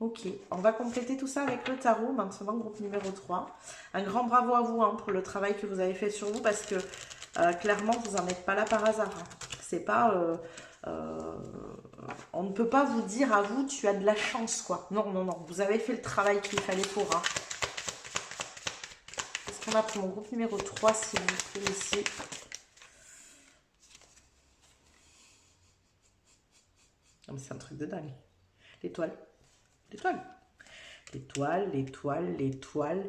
Ok, on va compléter tout ça avec le tarot maintenant, groupe numéro 3. Un grand bravo à vous hein, pour le travail que vous avez fait sur vous parce que clairement, vous n'en êtes pas là par hasard. Hein. C'est pas... on ne peut pas vous dire à vous, tu as de la chance, quoi. Non, non, non, vous avez fait le travail qu'il fallait pour. Hein. Qu'est-ce qu'on a pour mon groupe numéro 3, s'il vous plaît, ici? Non, mais c'est un truc de dingue. L'étoile. L'étoile. L'étoile, l'étoile, l'étoile.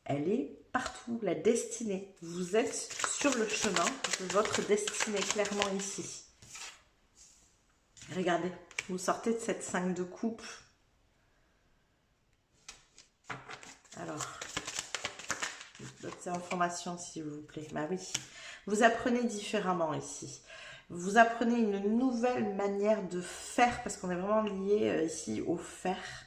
Elle est partout, la destinée. Vous êtes sur le chemin de votre destinée, clairement ici. Regardez, vous sortez de cette 5 de coupe. Alors, d'autres informations, s'il vous plaît. Bah oui, vous apprenez différemment ici. Vous apprenez une nouvelle manière de faire, parce qu'on est vraiment lié ici au faire.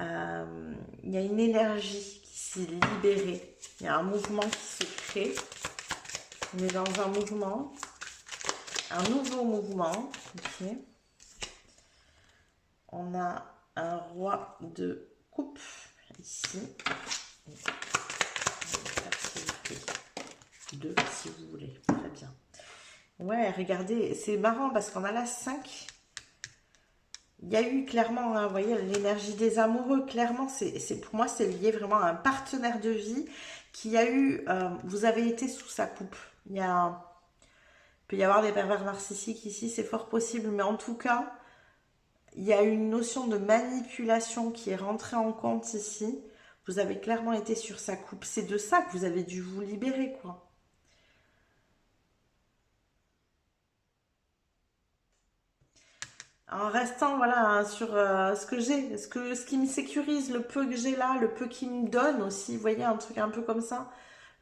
Il y a une énergie qui s'est libérée. Il y a un mouvement qui se crée. On est dans un mouvement, un nouveau mouvement. Ok. On a un roi de coupe ici. Deux si vous voulez. Très bien. Ouais, regardez, c'est marrant parce qu'on a la 5. Il y a eu clairement, hein, vous voyez, l'énergie des amoureux. Clairement, pour moi, c'est lié vraiment à un partenaire de vie qui a eu... vous avez été sous sa coupe. Il peut y avoir des pervers narcissiques ici, c'est fort possible. Mais en tout cas... il y a une notion de manipulation qui est rentrée en compte ici. Vous avez clairement été sur sa coupe. C'est de ça que vous avez dû vous libérer, quoi. En restant, voilà, hein, sur ce que j'ai, ce qui me sécurise, le peu que j'ai là, le peu qui me donne aussi. Vous voyez, un truc un peu comme ça.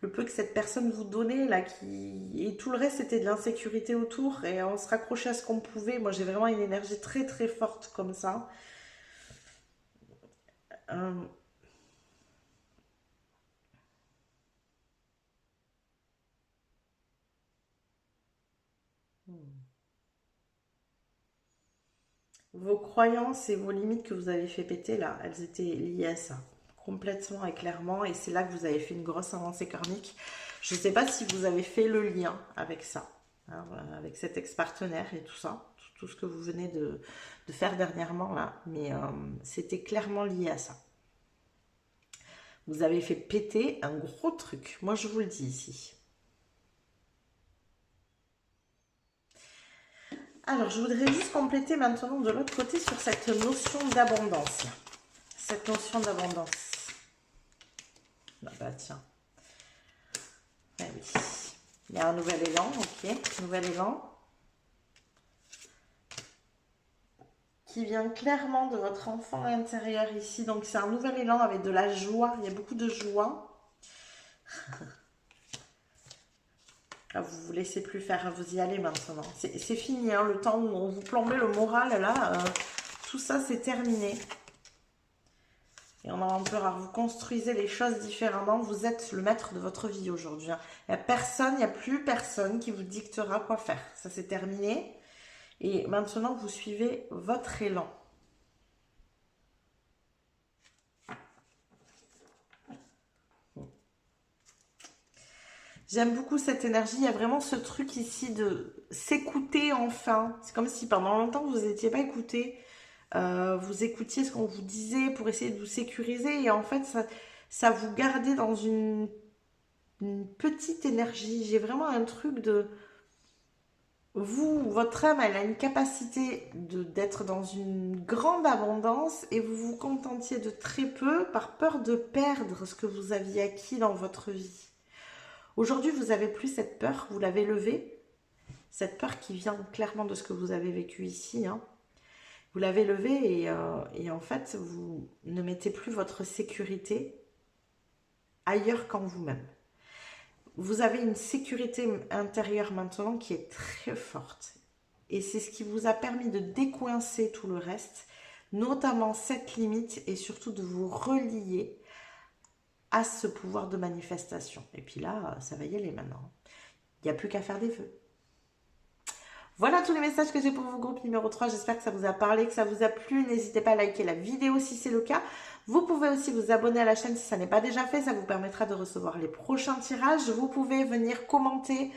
Le peu que cette personne vous donnait, là, et tout le reste, c'était de l'insécurité autour. Et on se raccrochait à ce qu'on pouvait. Moi, j'ai vraiment une énergie très, très forte comme ça. Euh, Vos croyances et vos limites que vous avez fait péter là, elles étaient liées à ça, complètement et clairement, et c'est là que vous avez fait une grosse avancée karmique. Je ne sais pas si vous avez fait le lien avec ça, hein, avec cet ex-partenaire et tout ça, tout ce que vous venez de faire dernièrement là, mais c'était clairement lié à ça. Vous avez fait péter un gros truc, moi je vous le dis ici. Alors, je voudrais juste compléter maintenant de l'autre côté sur cette notion d'abondance. Cette notion d'abondance. Ah bah tiens. Ah oui. Il y a un nouvel élan, ok. Nouvel élan. Qui vient clairement de votre enfant intérieur ici. Donc c'est un nouvel élan avec de la joie. Il y a beaucoup de joie. Là, vous ne vous laissez plus faire, vous y allez maintenant. C'est fini, hein, le temps où on vous plombait le moral, là, tout ça c'est terminé. Et on a l'empereur, vous construisez les choses différemment, vous êtes le maître de votre vie aujourd'hui. Hein. Il n'y a personne, il n'y a plus personne qui vous dictera quoi faire. Ça c'est terminé. Et maintenant, vous suivez votre élan. J'aime beaucoup cette énergie. Il y a vraiment ce truc ici de s'écouter enfin. C'est comme si pendant longtemps vous n'étiez pas écouté. Vous écoutiez ce qu'on vous disait pour essayer de vous sécuriser. Et en fait, ça vous gardait dans une petite énergie. J'ai vraiment un truc de... Vous, votre âme, elle a une capacité d'être dans une grande abondance et vous vous contentiez de très peu par peur de perdre ce que vous aviez acquis dans votre vie. Aujourd'hui, vous n'avez plus cette peur, vous l'avez levée. Cette peur qui vient clairement de ce que vous avez vécu ici. Hein. Vous l'avez levée et en fait, vous ne mettez plus votre sécurité ailleurs qu'en vous-même. Vous avez une sécurité intérieure maintenant qui est très forte. Et c'est ce qui vous a permis de décoincer tout le reste, notamment cette limite et surtout de vous relier à ce pouvoir de manifestation. Et puis là, ça va y aller maintenant. Il n'y a plus qu'à faire des vœux. Voilà tous les messages que j'ai pour vous, groupe numéro 3. J'espère que ça vous a parlé, que ça vous a plu. N'hésitez pas à liker la vidéo si c'est le cas. Vous pouvez aussi vous abonner à la chaîne si ça n'est pas déjà fait. Ça vous permettra de recevoir les prochains tirages. Vous pouvez venir commenter,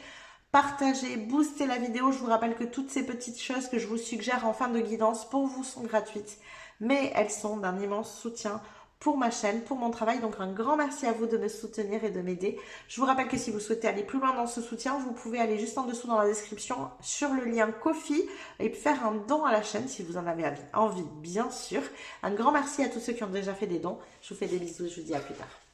partager, booster la vidéo. Je vous rappelle que toutes ces petites choses que je vous suggère en fin de guidance pour vous sont gratuites. Mais elles sont d'un immense soutien pour ma chaîne, pour mon travail. Donc un grand merci à vous de me soutenir et de m'aider. Je vous rappelle que si vous souhaitez aller plus loin dans ce soutien, vous pouvez aller juste en dessous dans la description sur le lien Ko-fi et faire un don à la chaîne si vous en avez envie, bien sûr. Un grand merci à tous ceux qui ont déjà fait des dons. Je vous fais des bisous, je vous dis à plus tard.